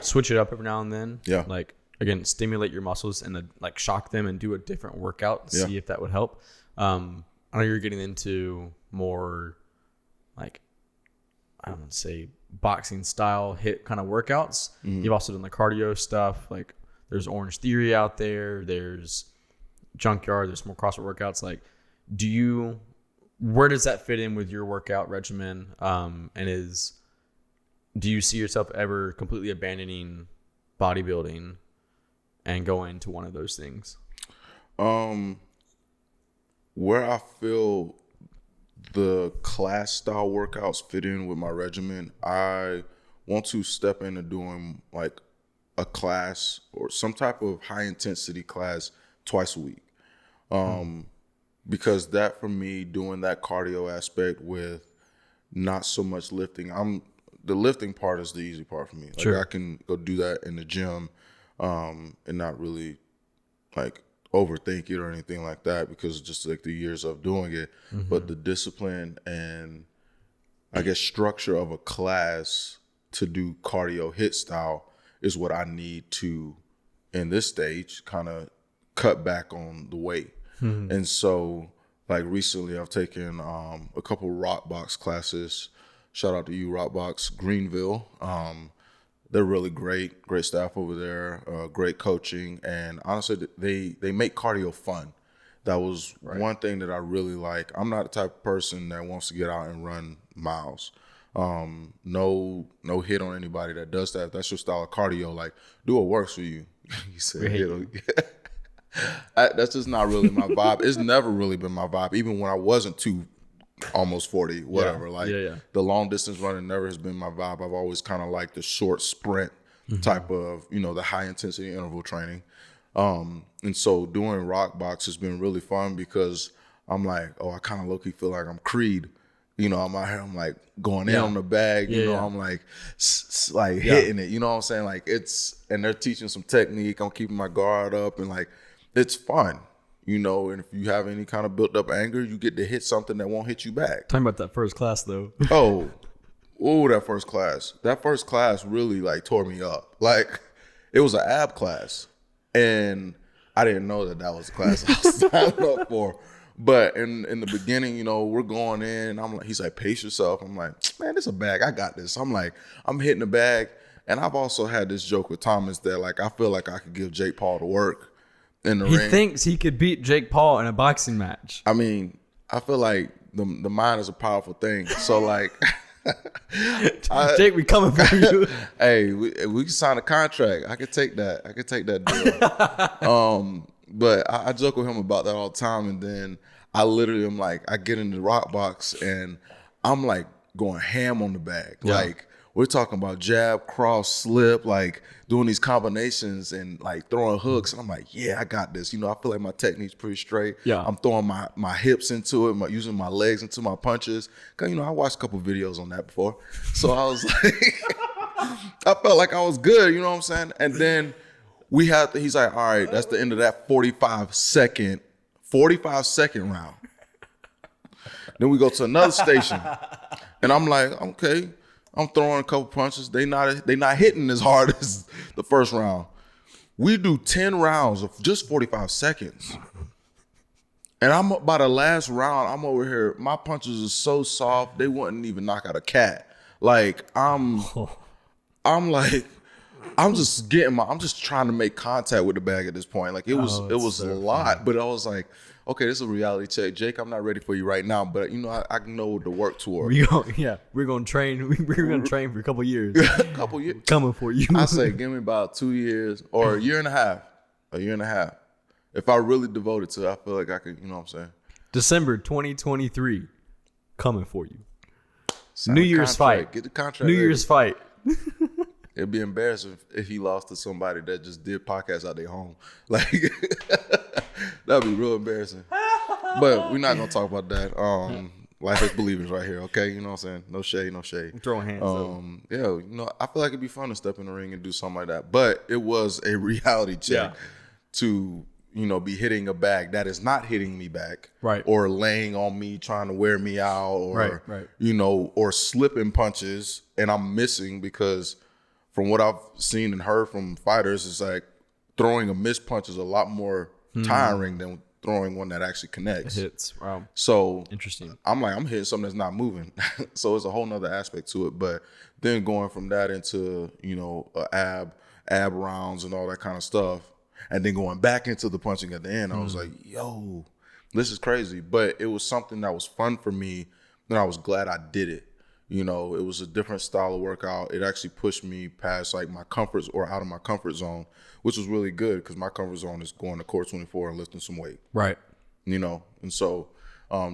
switch it up every now and then. Yeah. Like, again, stimulate your muscles and like shock them and do a different workout, see if that would help. I know you're getting into more like, I don't want to say boxing style hit kind of workouts. You've also done the cardio stuff. Like there's Orange Theory out there. There's Junkyard. There's more CrossFit workouts. Like, where does that fit in with your workout regimen? Do you see yourself ever completely abandoning bodybuilding and going to one of those things? Where I feel the class style workouts fit in with my regimen, I want to step into doing like a class or some type of high intensity class twice a week. Because that for me, doing that cardio aspect with not so much lifting, the lifting part is the easy part for me. Like I can go do that in the gym and not really like overthink it or anything like that, because just like the years of doing it. But the discipline and I guess structure of a class to do cardio hit style is what I need to, in this stage, kind of cut back on the weight. And so like recently I've taken a couple rock box classes. Shout out to you, Rockbox Greenville. They're really great staff over there, great coaching, and honestly, they make cardio fun. That was one thing that I really like. I'm not the type of person that wants to get out and run miles. No hit on anybody that does that. If that's your style of cardio, like do what works for you. You said that's just not really my vibe. It's never really been my vibe, even when I wasn't almost 40, whatever. The long distance running never has been my vibe. I've always kind of liked the short sprint type of, the high intensity interval training. And so doing rock box has been really fun because I'm like, I kind of low-key feel like I'm Creed. I'm out here, I'm like going in on the bag, I'm like hitting it, you know what I'm saying? Like and they're teaching some technique. I'm keeping my guard up and like, it's fun. And if you have any kind of built up anger, you get to hit something that won't hit you back. Talking about that first class though. That first class. That first class really like tore me up. Like it was an ab class. And I didn't know that was the class I was signing up for. But in the beginning, we're going in. I'm like, he's like, pace yourself. I'm like, man, this is a bag. I got this. I'm like, I'm hitting the bag. And I've also had this joke with Thomas that like, I feel like I could give Jake Paul the work. In the ring. He thinks he could beat Jake Paul in a boxing match. I mean, I feel like the mind is a powerful thing. So like, Jake, we coming for you. Hey, we can sign a contract. I could take that deal. But I joke with him about that all the time. And then I literally am like, I get in the rock box and I'm like going ham on the bag. Yeah. Like we're talking about jab, cross, slip, like doing these combinations and like throwing hooks. And I'm like, yeah, I got this. I feel like my technique's pretty straight. Yeah. I'm throwing my hips into it, using my legs into my punches. Cause I watched a couple videos on that before. So I was like, I felt like I was good, you know what I'm saying? And then he's like, all right, that's the end of that 45 second round. Then we go to another station. And I'm like, okay. I'm throwing a couple punches. They not hitting as hard as the first round. We do 10 rounds of just 45 seconds. And I'm by the last round, I'm over here. My punches are so soft, they wouldn't even knock out a cat. Like I'm like, I'm just trying to make contact with the bag at this point. Like it was so a lot, funny. But I was like, okay, this is a reality check. Jake, I'm not ready for you right now, but I know what to work toward. We're gonna train. We're gonna train for a couple years. Coming for you. I say, give me about 2 years or a year and a half. If I really devote it to it, I feel like I could. You know what I'm saying? December 2023, coming for you. New Year's fight. Get the contract. New Year's fight. It'd be embarrassing if he lost to somebody that just did podcasts out their home. Like that'd be real embarrassing. But we're not gonna talk about that. Life is believers right here, okay? You know what I'm saying? No shade. I'm throwing hands. Yeah, I feel like it'd be fun to step in the ring and do something like that. But it was a reality check to be hitting a bag that is not hitting me back, right? Or laying on me, trying to wear me out, or right. Or slipping punches, and I'm missing because from what I've seen and heard from fighters, it's like throwing a missed punch is a lot more tiring than throwing one that actually connects. It hits. Wow. So interesting. I'm hitting something that's not moving. So it's a whole nother aspect to it. But then going from that into ab rounds and all that kind of stuff. And then going back into the punching at the end, I was like, yo, this is crazy. But it was something that was fun for me, and I was glad I did it. It was a different style of workout. It actually pushed me past like my comforts or out of my comfort zone, which was really good because my comfort zone is going to Court 24 and lifting some weight. Right. And so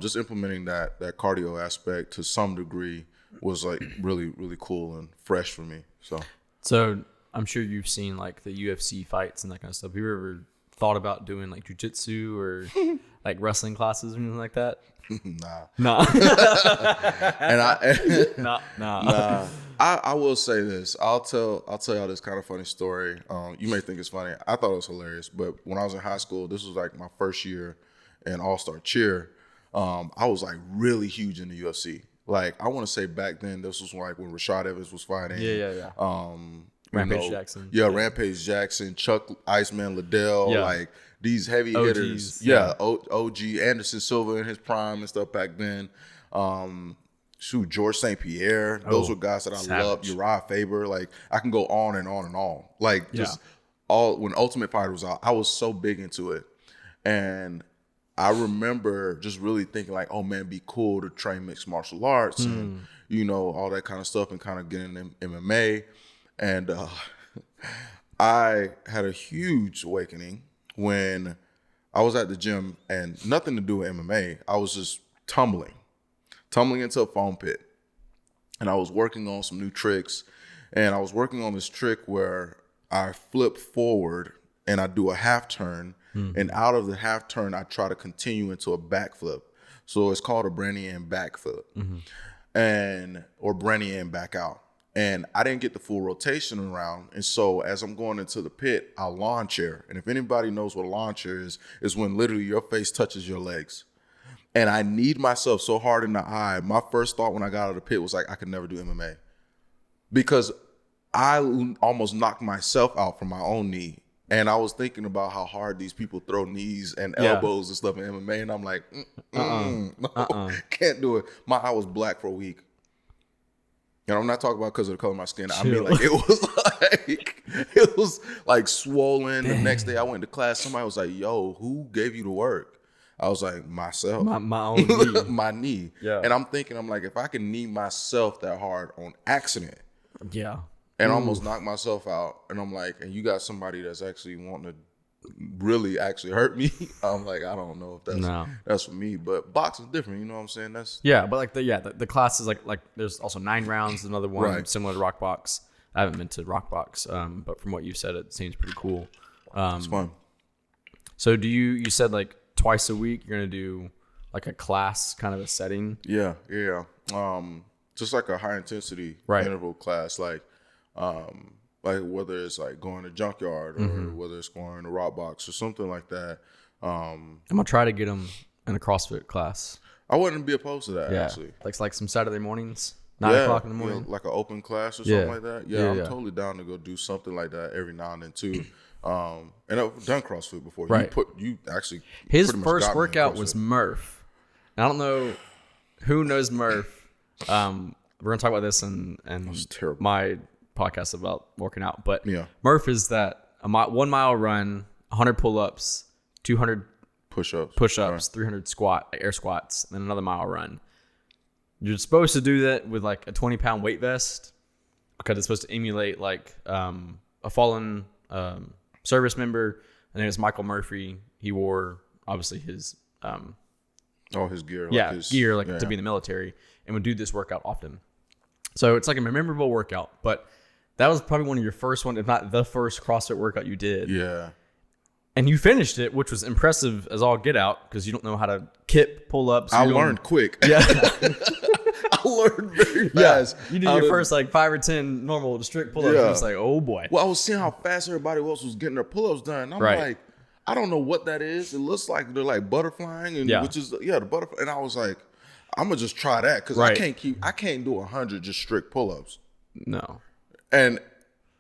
just implementing that cardio aspect to some degree was like really, really cool and fresh for me. So I'm sure you've seen like the UFC fights and that kind of stuff. Have you ever thought about doing like jujitsu or like wrestling classes or anything like that? Nah. Nah. I will say this. I'll tell y'all this kind of funny story. You may think it's funny. I thought it was hilarious, but when I was in high school, this was like my first year in All-Star Cheer. I was like really huge in the UFC. Like I want to say back then, this was like when Rashad Evans was fighting. Yeah. Rampage Jackson. Yeah, Rampage Jackson, Chuck Iceman Liddell, like these heavy OGs, hitters. Yeah, OG, Anderson Silva in his prime and stuff back then. George St. Pierre. Those were guys that I loved. Uriah Faber. Like I can go on and on and on. Like just when Ultimate Fighter was out, I was so big into it. And I remember just really thinking like, oh man, it'd be cool to train mixed martial arts and all that kind of stuff and kind of get in MMA. And I had a huge awakening when I was at the gym and nothing to do with MMA. I was just tumbling into a foam pit. And I was working on some new tricks. And I was working on this trick where I flip forward and I do a half turn. And out of the half turn, I try to continue into a backflip. So it's called a Brannian backflip or Brannian back out. And I didn't get the full rotation around. And so as I'm going into the pit, I lawn chair. And if anybody knows what a lawn chair is when literally your face touches your legs. And I kneed myself so hard in the eye. My first thought when I got out of the pit was like, I could never do MMA. Because I almost knocked myself out from my own knee. And I was thinking about how hard these people throw knees and elbows and stuff in MMA. And I'm like, can't do it. My eye was black for a week. I'm not talking about because of the color of my skin. I mean, like, it was like swollen. Dang. The next day I went to class. Somebody was like, yo, who gave you the work? I was like, myself. My own knee. My knee. Yeah. And I'm thinking, if I can knee myself that hard on accident. Yeah. And almost knock myself out. And I'm like, and you got somebody that's actually wanting to really actually hurt me. I'm like, I don't know if that's for me. But boxing's different, you know what I'm saying? But like the class is like there's also 9 rounds, another one similar to rock box. I haven't been to rock box, but from what you said, it seems pretty cool. It's fun. So you said like twice a week you're gonna do like a class kind of a setting? Yeah. Just like a high intensity interval class, like whether it's like going to junkyard or whether it's going to rock box or something like that. I'm gonna try to get them in a CrossFit class. I wouldn't be opposed to that actually. Like some Saturday mornings, 9 o'clock in the morning, like an open class or something like that. I'm totally down to go do something like that every now and then too. And I've done CrossFit before. Right. You actually his first workout was Murph. I don't know who knows Murph. We're gonna talk about this and was terrible. My podcasts about working out, but Yeah. Murph is that 1 mile run, 100 pull-ups, 200 Push-ups, right. 300 air squats, and then another mile run. You're supposed to do that with like a 20-pound weight vest because it's supposed to emulate like a fallen service member. And then it's Michael Murphy. He wore obviously his his gear, to be in the military, and would do this workout often. So it's like a memorable workout, but that was probably one of your first one, if not the first CrossFit workout you did. Yeah. And you finished it, which was impressive as all get out because you don't know how to kip pull-ups. I learned quick. Yeah. I learned very fast. You did your first like 5 or 10 normal strict pull-ups. Yeah. It's like, oh boy. Well, I was seeing how fast everybody else was getting their pull-ups done. I'm like, I don't know what that is. It looks like they're like butterflying, and which is the butterfly. And I was like, I'm gonna just try that because I can't do 100 just strict pull-ups. No. And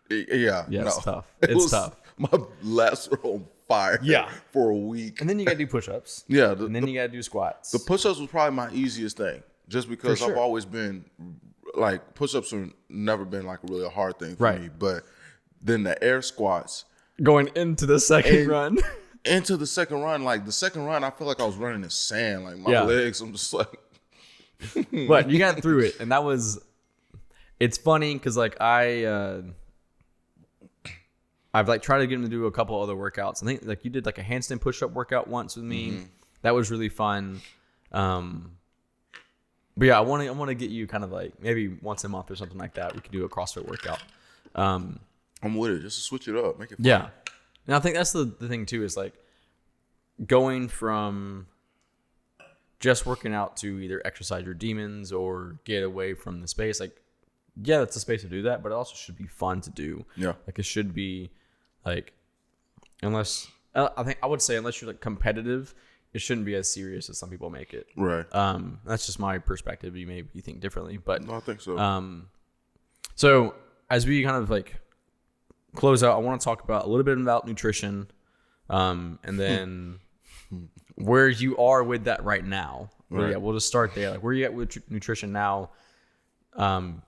it's tough. It's tough. My lats were on fire. For a week. And then you gotta do push-ups. Yeah. And then you gotta do squats. The push-ups was probably my easiest thing, just because I've always been like push-ups have never been like really a hard thing for me. But then the air squats. Going into the second run. Into the second run, like the second run, I feel like I was running in sand. Like my legs, I'm just like. But you got through it, and that was. It's funny because like I've like tried to get him to do a couple other workouts. I think like you did like a handstand push-up workout once with me. Mm-hmm. That was really fun. But yeah, I want to get you kind of like maybe once a month or something like that. We could do a CrossFit workout. I'm with it. Just to switch it up, make it fun. Yeah. And I think that's the thing too is like going from just working out to either exercise your demons or get away from the space. Like, yeah, that's a space to do that, but it also should be fun to do. Yeah. Like it should be like, unless you're like competitive, it shouldn't be as serious as some people make it. Right. That's just my perspective. You think differently, but no, I think so. So as we kind of like close out, I want to talk about a little bit about nutrition, and then where you are with that right now. Right. Yeah, we'll just start there. Like where you at with nutrition now? I'm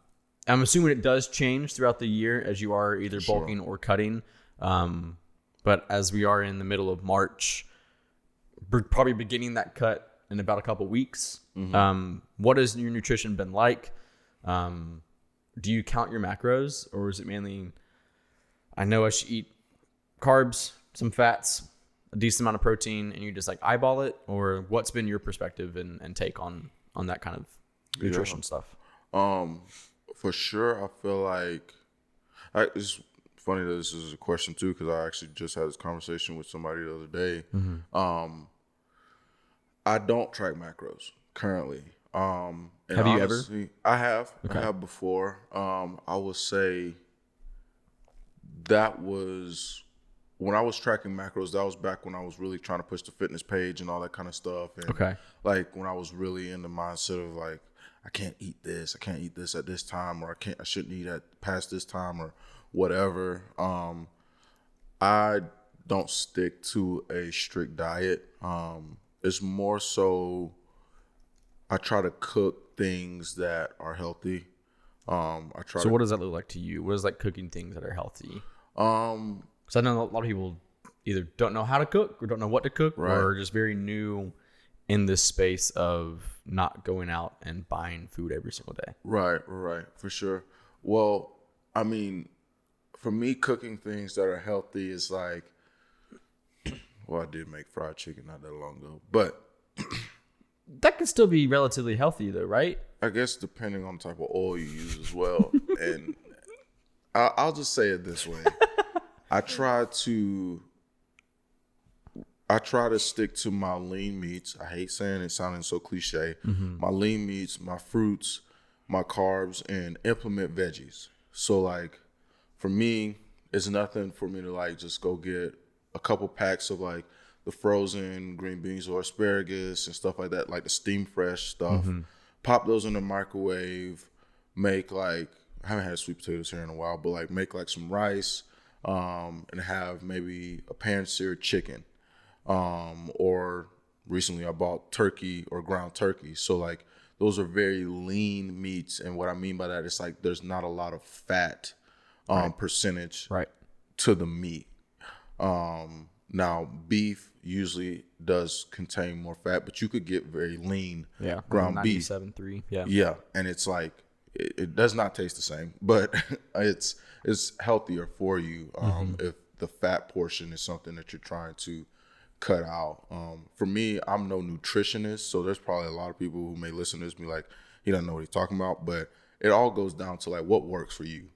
assuming it does change throughout the year as you are either bulking or cutting. But as we are in the middle of March, we're probably beginning that cut in about a couple weeks. Mm-hmm. What has your nutrition been like? Do you count your macros, or is it mainly, I know I should eat carbs, some fats, a decent amount of protein, and you just like eyeball it? Or what's been your perspective and take on that kind of nutrition stuff? For sure, I feel like it's funny that this is a question too, because I actually just had this conversation with somebody the other day. Mm-hmm. I don't track macros currently. And have you ever? I have. Okay. I have before. I would say that was when I was tracking macros. That was back when I was really trying to push the fitness page and all that kind of stuff. And like when I was really in the mindset of like, I can't eat this. I can't eat this at this time, or I shouldn't eat at past this time, or whatever. I don't stick to a strict diet. It's more so I try to cook things that are healthy. So what does that look like to you? What is like cooking things that are healthy? Because I know a lot of people either don't know how to cook or don't know what to cook, or are just very new in this space of not going out and buying food every single day. Right, for sure. Well, I mean, for me, cooking things that are healthy is like, well, I did make fried chicken not that long ago, but that could still be relatively healthy though, right? I guess depending on the type of oil you use as well. And I'll just say it this way. I try to stick to my lean meats. I hate saying it, sounding so cliche. Mm-hmm. My lean meats, my fruits, my carbs, and implement veggies. So like for me, it's nothing for me to like just go get a couple packs of like the frozen green beans or asparagus and stuff like that, like the steam fresh stuff. Mm-hmm. Pop those in the microwave, make like, I haven't had sweet potatoes here in a while, but like make like some rice, and have maybe a pan-seared chicken. Or recently I bought turkey or ground turkey. So like those are very lean meats. And what I mean by that is like there's not a lot of fat percentage right. to the meat. Now beef usually does contain more fat, but you could get very lean ground beef. 97.3. Yeah, and it's like it does not taste the same, but it's healthier for you if the fat portion is something that you're trying to cut out. For me, I'm no nutritionist, so there's probably a lot of people who may listen to this and be like, he doesn't know what he's talking about, but it all goes down to like what works for you.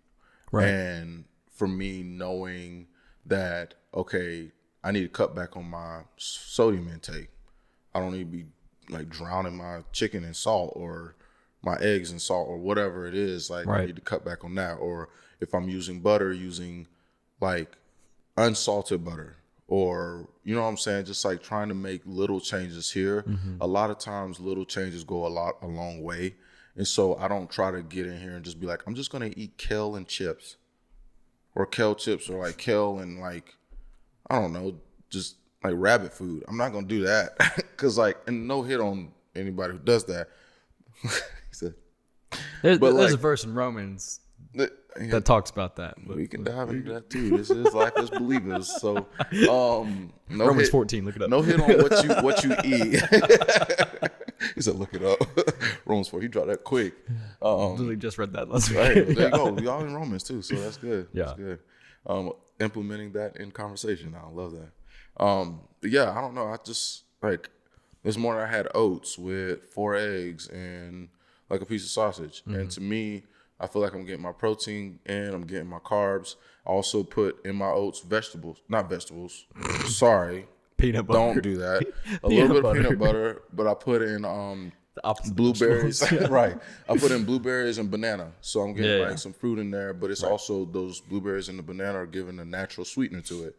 Right. And for me, knowing that, okay, I need to cut back on my sodium intake. I don't need to be like drowning my chicken in salt or my eggs in salt or whatever it is. Like I need to cut back on that. Or if I'm using butter, using like unsalted butter, or you know what I'm saying, just like trying to make little changes here. A lot of times little changes go a long way. And so I don't try to get in here and just be like, I'm just gonna eat kale and chips, or kale chips, or like kale and like, I don't know, just like rabbit food. I'm not gonna do that because like, and no hit on anybody who does that. He said, there's a verse in Romans that talks about that. We can dive into that too. This is Life as Believers. So Romans 14, look it up. No hit on what you eat. He said, look it up. Romans 4. He dropped that quick. Literally just read that last week. Right, there you go. We all in Romans too, so that's good. Yeah. That's good. Implementing that in conversation now. I love that. But yeah, I don't know. I just like this morning I had oats with 4 eggs and like a piece of sausage. And to me, I feel like I'm getting my protein in, I'm getting my carbs. I also put in my oats not vegetables. Sorry. Peanut butter. Don't do that. A little bit of peanut butter, but I put in the opposite blueberries. Right. I put in blueberries and banana. So I'm getting like some fruit in there, but it's also those blueberries and the banana are giving a natural sweetener to it.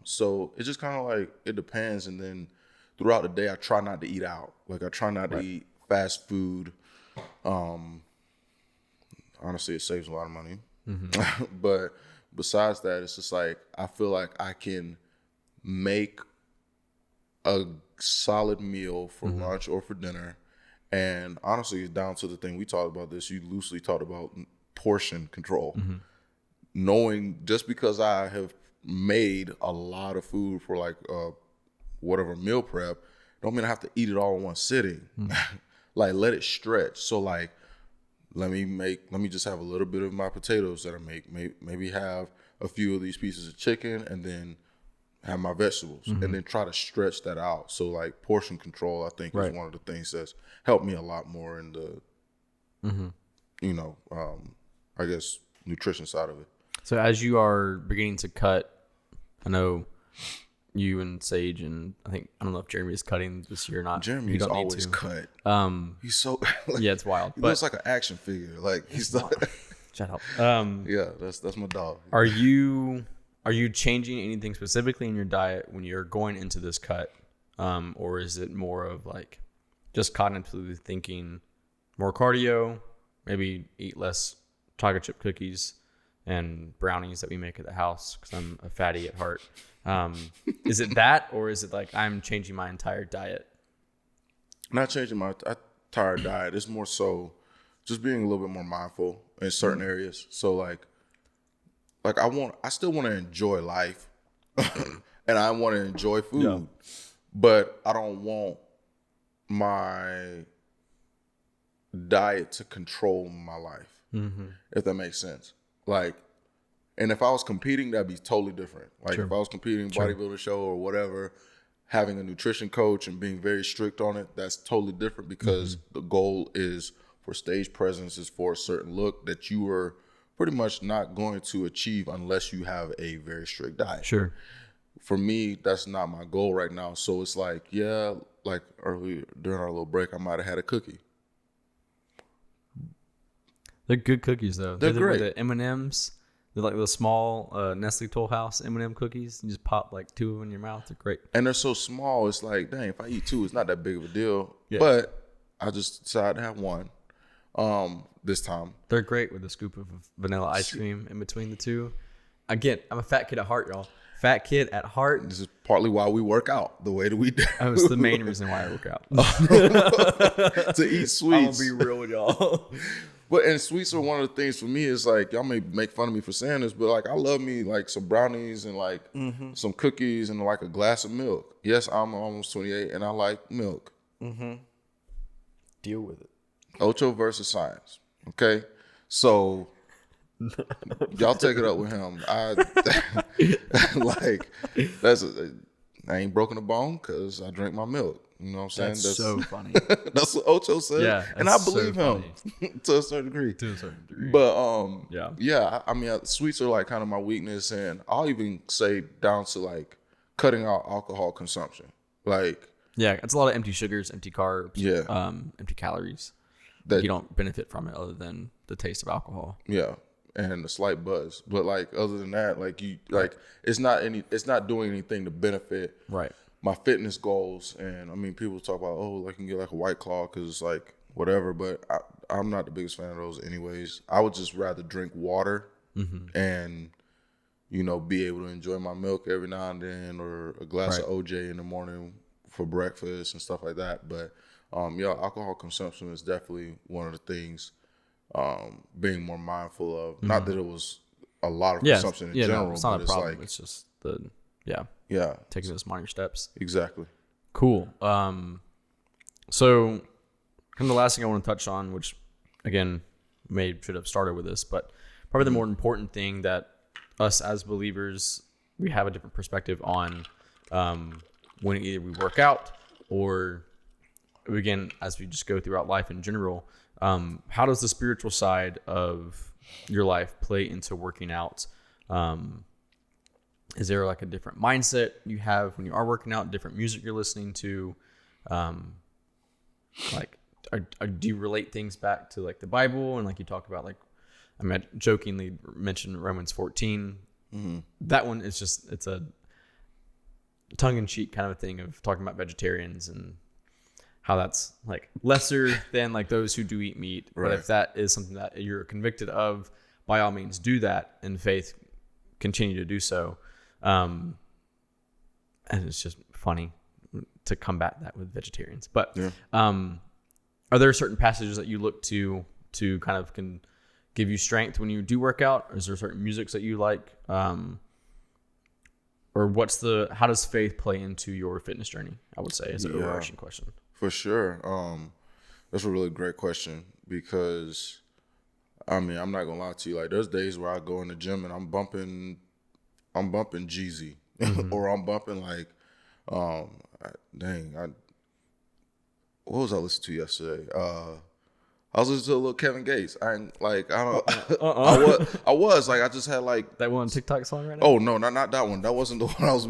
So it's just kind of like, it depends. And then throughout the day, I try not to eat out. Like I try not to eat fast food. Honestly, it saves a lot of money. But besides that, it's just like, I feel like I can make a solid meal for lunch or for dinner. And honestly, it's down to the thing we talked about this. You loosely talked about portion control. Knowing just because I have made a lot of food for like whatever meal prep, don't mean I have to eat it all in one sitting. Like let it stretch. So like, let me just have a little bit of my potatoes that I make. Maybe have a few of these pieces of chicken and then have my vegetables and then try to stretch that out. So like portion control, I think is one of the things that's helped me a lot more in the, I guess nutrition side of it. So as you are beginning to cut, I know you and Sage and I don't know if Jeremy is cutting this year or not. Jeremy's always cut. He's so yeah, it's wild. He looks like an action figure. Like he's like, shut up. Yeah, that's my dog. Are you changing anything specifically in your diet when you're going into this cut, or is it more of like just cognitively thinking more cardio, maybe eat less chocolate chip cookies and brownies that we make at the house because I'm a fatty at heart? Is it that, or is it like I'm changing my entire diet? Not changing my entire diet. It's more so just being a little bit more mindful in certain areas. So like I still want to enjoy life and I want to enjoy food, but I don't want my diet to control my life, if that makes sense. Like, and if I was competing, that'd be totally different. Like if I was competing bodybuilder show or whatever, having a nutrition coach and being very strict on it, that's totally different because the goal is for stage presence, is for a certain look that you are pretty much not going to achieve unless you have a very strict diet. Sure. For me, that's not my goal right now. So it's like, like earlier during our little break, I might have had a cookie. They're good cookies though. They're great. The M&Ms. They're like the small Nestle Toll House M&M cookies. You just pop like 2 of them in your mouth. They're great. And they're so small. It's like, dang, if I eat 2, it's not that big of a deal. Yeah. But I just decided to have 1 this time. They're great with a scoop of vanilla ice cream in between the 2. Again, I'm a fat kid at heart, y'all. Fat kid at heart. This is partly why we work out the way that we do. That's the main reason why I work out. To eat sweets. I'm going to be real with y'all. But and sweets are one of the things for me. Is like, y'all may make fun of me for saying this, but like I love me like some brownies and like some cookies and like a glass of milk. Yes, I'm almost 28 and I like milk. Deal with it. Ocho versus science. Okay, so y'all take it up with him. Like I ain't broken a bone because I drink my milk. You know what I'm saying? That's so funny. That's what Ocho said. Yeah, and I believe him to a certain degree. But yeah. I mean, sweets are like kind of my weakness, and I'll even say down to like cutting out alcohol consumption. Like, yeah, it's a lot of empty sugars, empty carbs, empty calories. That you don't benefit from it other than the taste of alcohol. Yeah, and a slight buzz. But like other than that, like it's not doing anything to benefit my fitness goals. And I mean, people talk about, I can get like a White Claw because it's like whatever, but I'm not the biggest fan of those anyways. I would just rather drink water and, be able to enjoy my milk every now and then, or a glass of OJ in the morning for breakfast and stuff like that. But alcohol consumption is definitely one of the things being more mindful of. Not that it was a lot of consumption in general, it's not but a problem. it's like, it's just taking those minor steps. Exactly. Cool. So kind of the last thing I want to touch on, which again should have started with this, but probably the more important thing that us as believers, we have a different perspective on when either we work out or, again, as we just go throughout life in general, how does the spiritual side of your life play into working out? Is there like a different mindset you have when you are working out, different music you're listening to? Do you relate things back to like the Bible? And like you talked about, like, I jokingly mentioned Romans 14. That one is just, it's a tongue-in-cheek kind of a thing of talking about vegetarians and how that's like lesser than like those who do eat meat. Right. But if that is something that you're convicted of, by all means do that in faith, continue to do so. And it's just funny to combat that with vegetarians. But are there certain passages that you look to kind of can give you strength when you do work out? Or is there certain musics that you like? Or how does faith play into your fitness journey? I would say is an overarching question. For sure. That's a really great question because, I mean, I'm not gonna lie to you. Like, there's days where I go in the gym and I'm bumping Jeezy, or I'm bumping like, what was I listening to yesterday? I was listening to a little Kevin Gates. I was like, I just had like that one TikTok song right now. Oh no, not that one. That wasn't the one I was.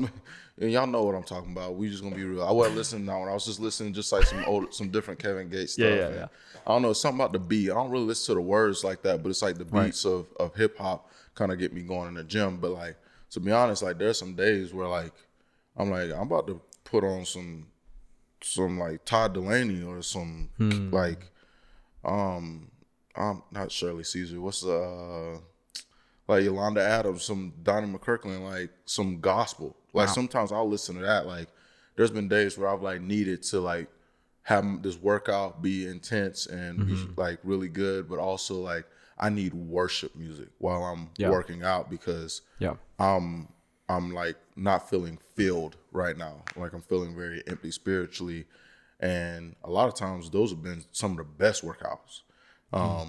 And y'all know what I'm talking about. We just gonna be real. I wasn't listening to that one. I was just listening just like some different Kevin Gates stuff. Yeah. I don't know, something about the beat. I don't really listen to the words like that, but it's like the beats of hip hop kind of get me going in the gym. But like, to be honest, like there's some days where like I'm about to put on some like Todd Delaney or some like I'm not Shirley Caesar. What's like Yolanda Adams, some Donnie McKirkland, like some gospel. Like sometimes I'll listen to that. Like there's been days where I've like needed to like have this workout be intense and be like really good, but also like I need worship music while I'm working out because I'm like not feeling filled right now. Like I'm feeling very empty spiritually. And a lot of times those have been some of the best workouts. I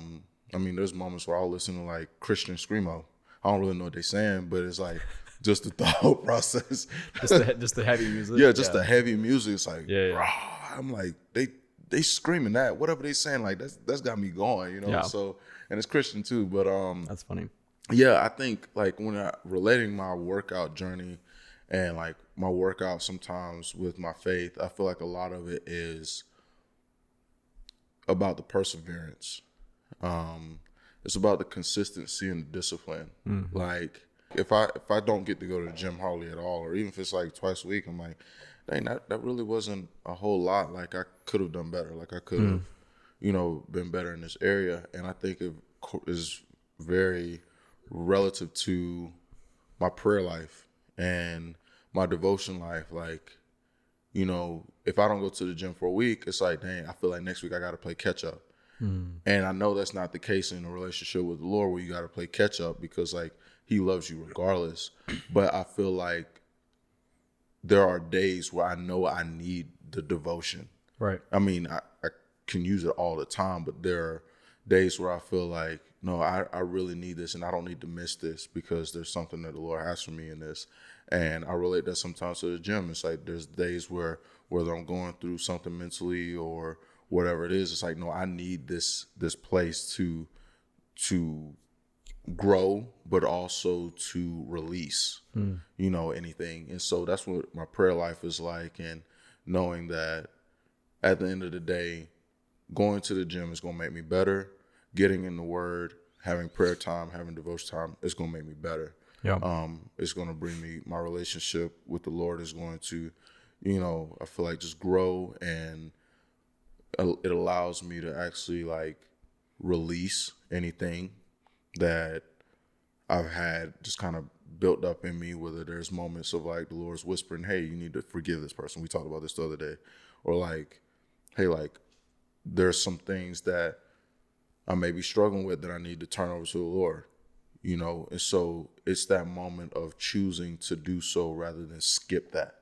mean, there's moments where I'll listen to like Christian Screamo. I don't really know what they're saying, but it's like just the thought process. just the heavy music. Yeah, just the heavy music. It's like, I'm like, they screaming that, whatever they saying, like that's got me going, you know? Yeah. So, and it's Christian too, but that's funny. Yeah, I think like when I relating my workout journey and like my workout sometimes with my faith, I feel like a lot of it is about the perseverance. It's about the consistency and the discipline. Like if I don't get to go to the gym hardly at all, or even if it's like twice a week, I'm like, dang, that really wasn't a whole lot. Like I could have done better. Like I could have, been better in this area. And I think it is very relative to my prayer life and my devotion life. Like, if I don't go to the gym for a week, it's like, dang, I feel like next week I got to play catch up. And I know that's not the case in a relationship with the Lord where you got to play catch up because like he loves you regardless. But I feel like there are days where I know I need the devotion. Right. I mean, I can use it all the time, but there are days where I feel like, no, I really need this and I don't need to miss this because there's something that the Lord has for me in this. And I relate that sometimes to the gym. It's like there's days where whether I'm going through something mentally or whatever it is, it's like, no, I need this place to grow, but also to release, anything. And so that's what my prayer life is like. And knowing that at the end of the day, going to the gym is going to make me better. Getting in the word, having prayer time, having devotion time, it's going to make me better. Yeah. It's going to bring me, my relationship with the Lord is going to, I feel like just grow, and it allows me to actually like release anything that I've had just kind of built up in me, whether there's moments of like the Lord's whispering, hey, you need to forgive this person. We talked about this the other day. Or like, hey, like there's some things that I may be struggling with that I need to turn over to the Lord, And so it's that moment of choosing to do so rather than skip that.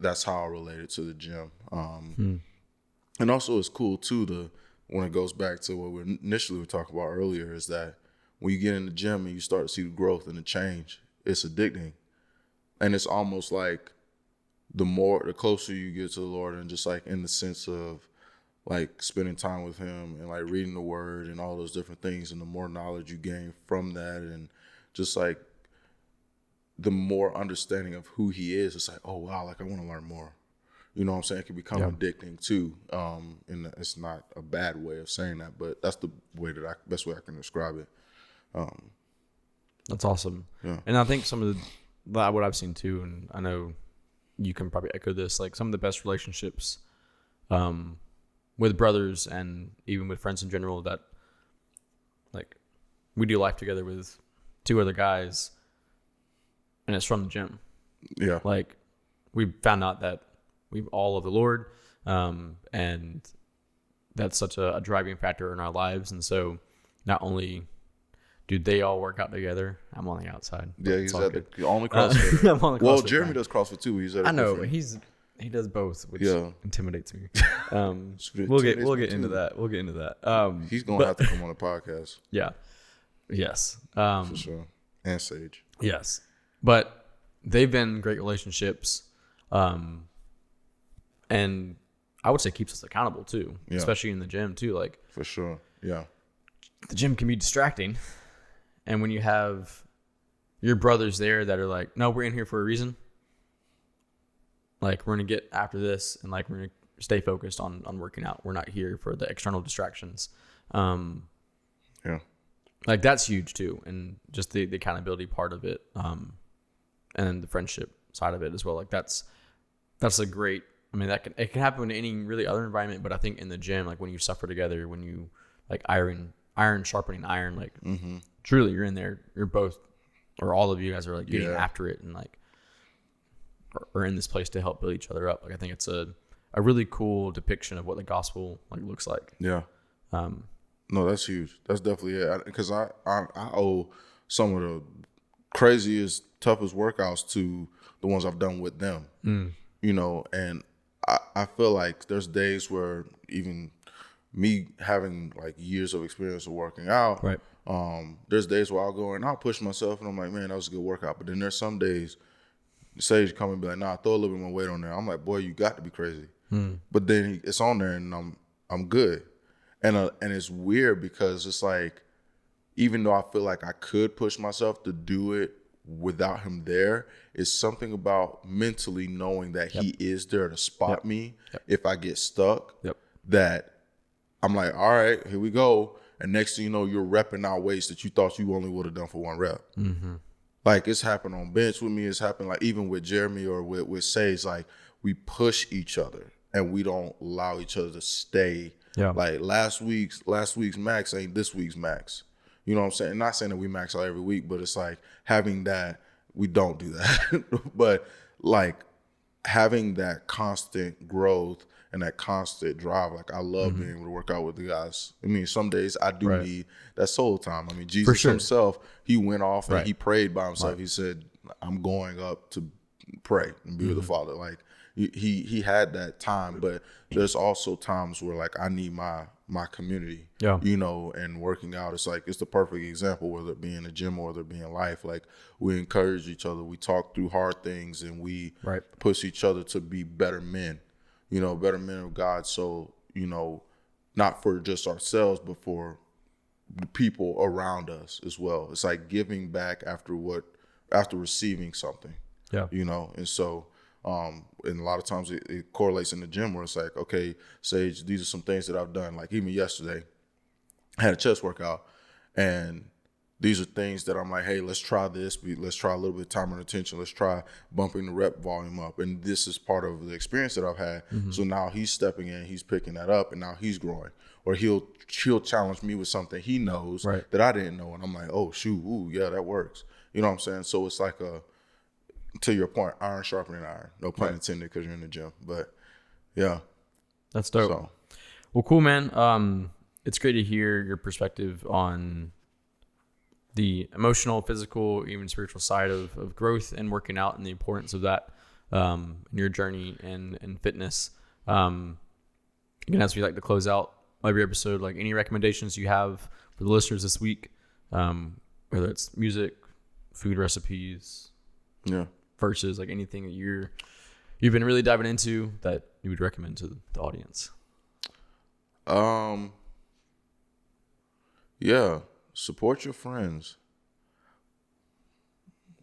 That's how I relate it to the gym. And also it's cool too, when it goes back to what we initially were talking about earlier, is that when you get in the gym and you start to see the growth and the change, it's addicting. And it's almost like the closer you get to the Lord, and just like in the sense of like spending time with him and like reading the word and all those different things, and the more knowledge you gain from that, and just like the more understanding of who he is, it's like, oh wow, like I want to learn more. You know what I'm saying? It can become addicting too. And it's not a bad way of saying that, but that's the best way I can describe it. That's awesome. Yeah. And I think some of what I've seen too, and I know you can probably echo this, like some of the best relationships with brothers and even with friends in general, that like we do life together with two other guys, and it's from the gym. Yeah. Like we found out that we all love the Lord, and that's such a driving factor in our lives. And so not only do they all work out together, I'm on the outside. Yeah, he's at the only CrossFit. I'm on the CrossFit. Well, Jeremy does CrossFit too. He's at I know, but he does both, which intimidates me. We'll get into that. We'll get into that. He's gonna have to come on the podcast. Yeah. Yes. For sure. And Sage. Yes. But they've been great relationships. And I would say keeps us accountable too, especially in the gym too. Like for sure. Yeah. The gym can be distracting. And when you have your brothers there that are like, no, we're in here for a reason. Like we're going to get after this, and like we're going to stay focused on working out. We're not here for the external distractions. Like that's huge too. And just the accountability part of it. And then the friendship side of it as well. Like that's a great, I mean, it can happen in any really other environment, but I think in the gym, like when you suffer together, when you like iron sharpening iron, like truly you're in there, you're both, or all of you guys are like getting after it, and like are in this place to help build each other up. Like I think it's a really cool depiction of what the gospel like looks like. Yeah. No, that's huge. That's definitely it. Because I owe some of the craziest, toughest workouts to the ones I've done with them. And I feel like there's days where even me having like years of experience of working out, right? There's days where I'll go and I'll push myself and I'm like, man, that was a good workout. But then there's some days Sage come and be like, nah, throw a little bit more weight on there. I'm like, boy, you got to be crazy. But then it's on there and I'm good. And it's weird because it's like, even though I feel like I could push myself to do it without him there, it's something about mentally knowing that he is there to spot me if I get stuck, that I'm like, all right, here we go. And next thing you know, you're repping out weights that you thought you only would have done for one rep. Like it's happened on bench with me. It's happened like even with Jeremy or with Sage, like we push each other and we don't allow each other to stay. Like last week's max ain't this week's max. You know what I'm saying? Not saying that we max out every week, but it's like having that, we don't do that. But like having that constant growth and that constant drive. Like I love being able to work out with the guys. I mean, some days I do need that solo time. I mean, Jesus himself, he went off and he prayed by himself. He said, I'm going up to pray and be with the Father. Like he had that time, but there's also times where like I need my community, you know, and working out. It's like, it's the perfect example, whether it be in the gym or whether it be in life. Like we encourage each other. We talk through hard things and we push each other to be better men, you know, better men of God. So, you know, not for just ourselves, but for the people around us as well. It's like giving back after receiving something, you know? And so, and a lot of times it correlates in the gym where it's like, okay, Sage, these are some things that I've done. Like even yesterday, I had a chest workout, and these are things that I'm like, hey, let's try this. Let's try a little bit of time and attention. Let's try bumping the rep volume up. And this is part of the experience that I've had. So now he's stepping in, he's picking that up, and now he's growing. Or he'll challenge me with something he knows that I didn't know. And I'm like, oh, shoot, ooh, yeah, that works. You know what I'm saying? So it's like to your point, iron sharpening iron. No pun intended, because you're in the gym. But yeah. That's dope. So. Well, cool, man. It's great to hear your perspective on the emotional, physical, even spiritual side of growth and working out, and the importance of that in your journey and fitness. Again, as we like to close out every episode, like any recommendations you have for the listeners this week, whether it's music, food recipes, versus like anything that you've been really diving into that you would recommend to the audience. Support your friends.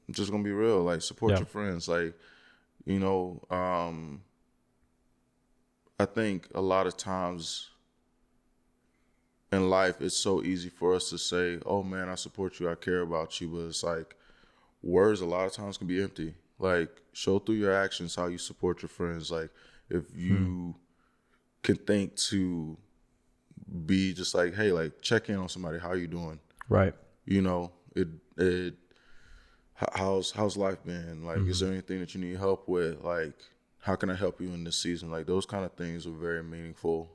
I'm just gonna be real. Like, support your friends. Like, you know, I think a lot of times in life, it's so easy for us to say, oh man, I support you, I care about you. But it's like, words a lot of times can be empty. Like, show through your actions how you support your friends. Like, if you can think to be just like, hey, like, check in on somebody. How you doing? Right. You know, how's life been? Like, is there anything that you need help with? Like, how can I help you in this season? Like, those kind of things are very meaningful.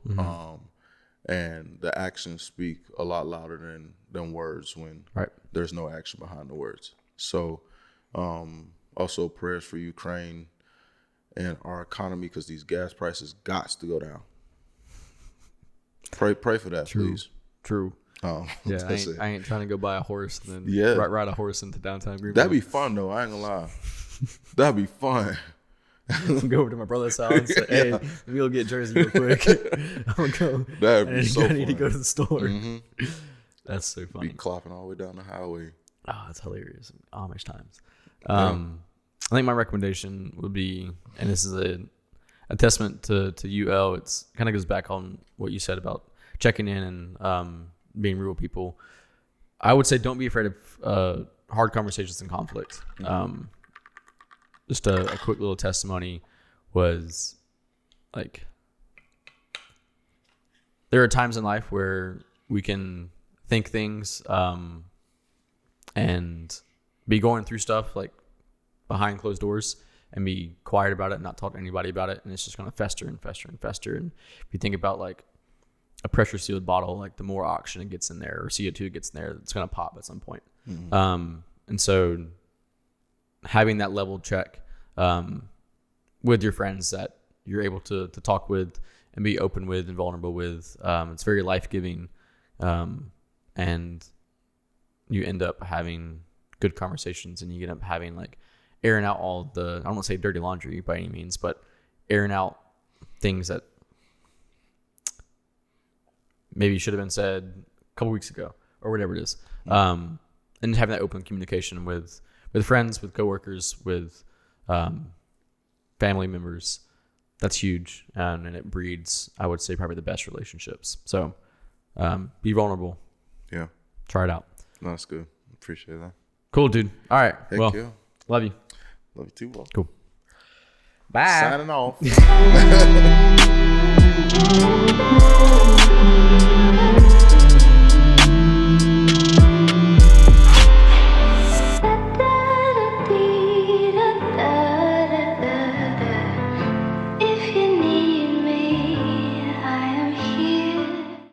And the actions speak a lot louder than words when there's no action behind the words. So, also prayers for Ukraine and our economy, because these gas prices gots to go down. Pray for that, please. True. I ain't trying to go buy a horse and then ride a horse into downtown Greenville. That'd be fun though. I ain't gonna lie. That'd be fun. Go over to my brother's house and say, hey, maybe we'll get Jersey real quick. I'm gonna go. That'd be so fun. I need to go to the store. That's so funny. Be clopping all the way down the highway. Oh, that's hilarious. Amish times. I think my recommendation would be, and this is a testament to you, El. It's kind of goes back on what you said about checking in and being real people. I would say don't be afraid of hard conversations and conflict. Just a quick little testimony was like, there are times in life where we can think things and be going through stuff like behind closed doors and be quiet about it and not talk to anybody about it, and it's just going to fester and fester and fester. And if you think about like a pressure sealed bottle, like the more oxygen it gets in there or CO2 gets in there, it's going to pop at some point. And so having that level check with your friends that you're able to talk with and be open with and vulnerable with, it's very life-giving, and you end up having good conversations, and you end up having like airing out all the, I don't want to say dirty laundry by any means, but airing out things that maybe should have been said a couple weeks ago or whatever it is. And having that open communication with friends, with coworkers, with family members, that's huge. And it breeds, I would say, probably the best relationships. So be vulnerable. Yeah. Try it out. No, that's good. Appreciate that. Cool, dude. All right. Thank you. Love you. Love you too, bro. Cool. Bye. Signing off.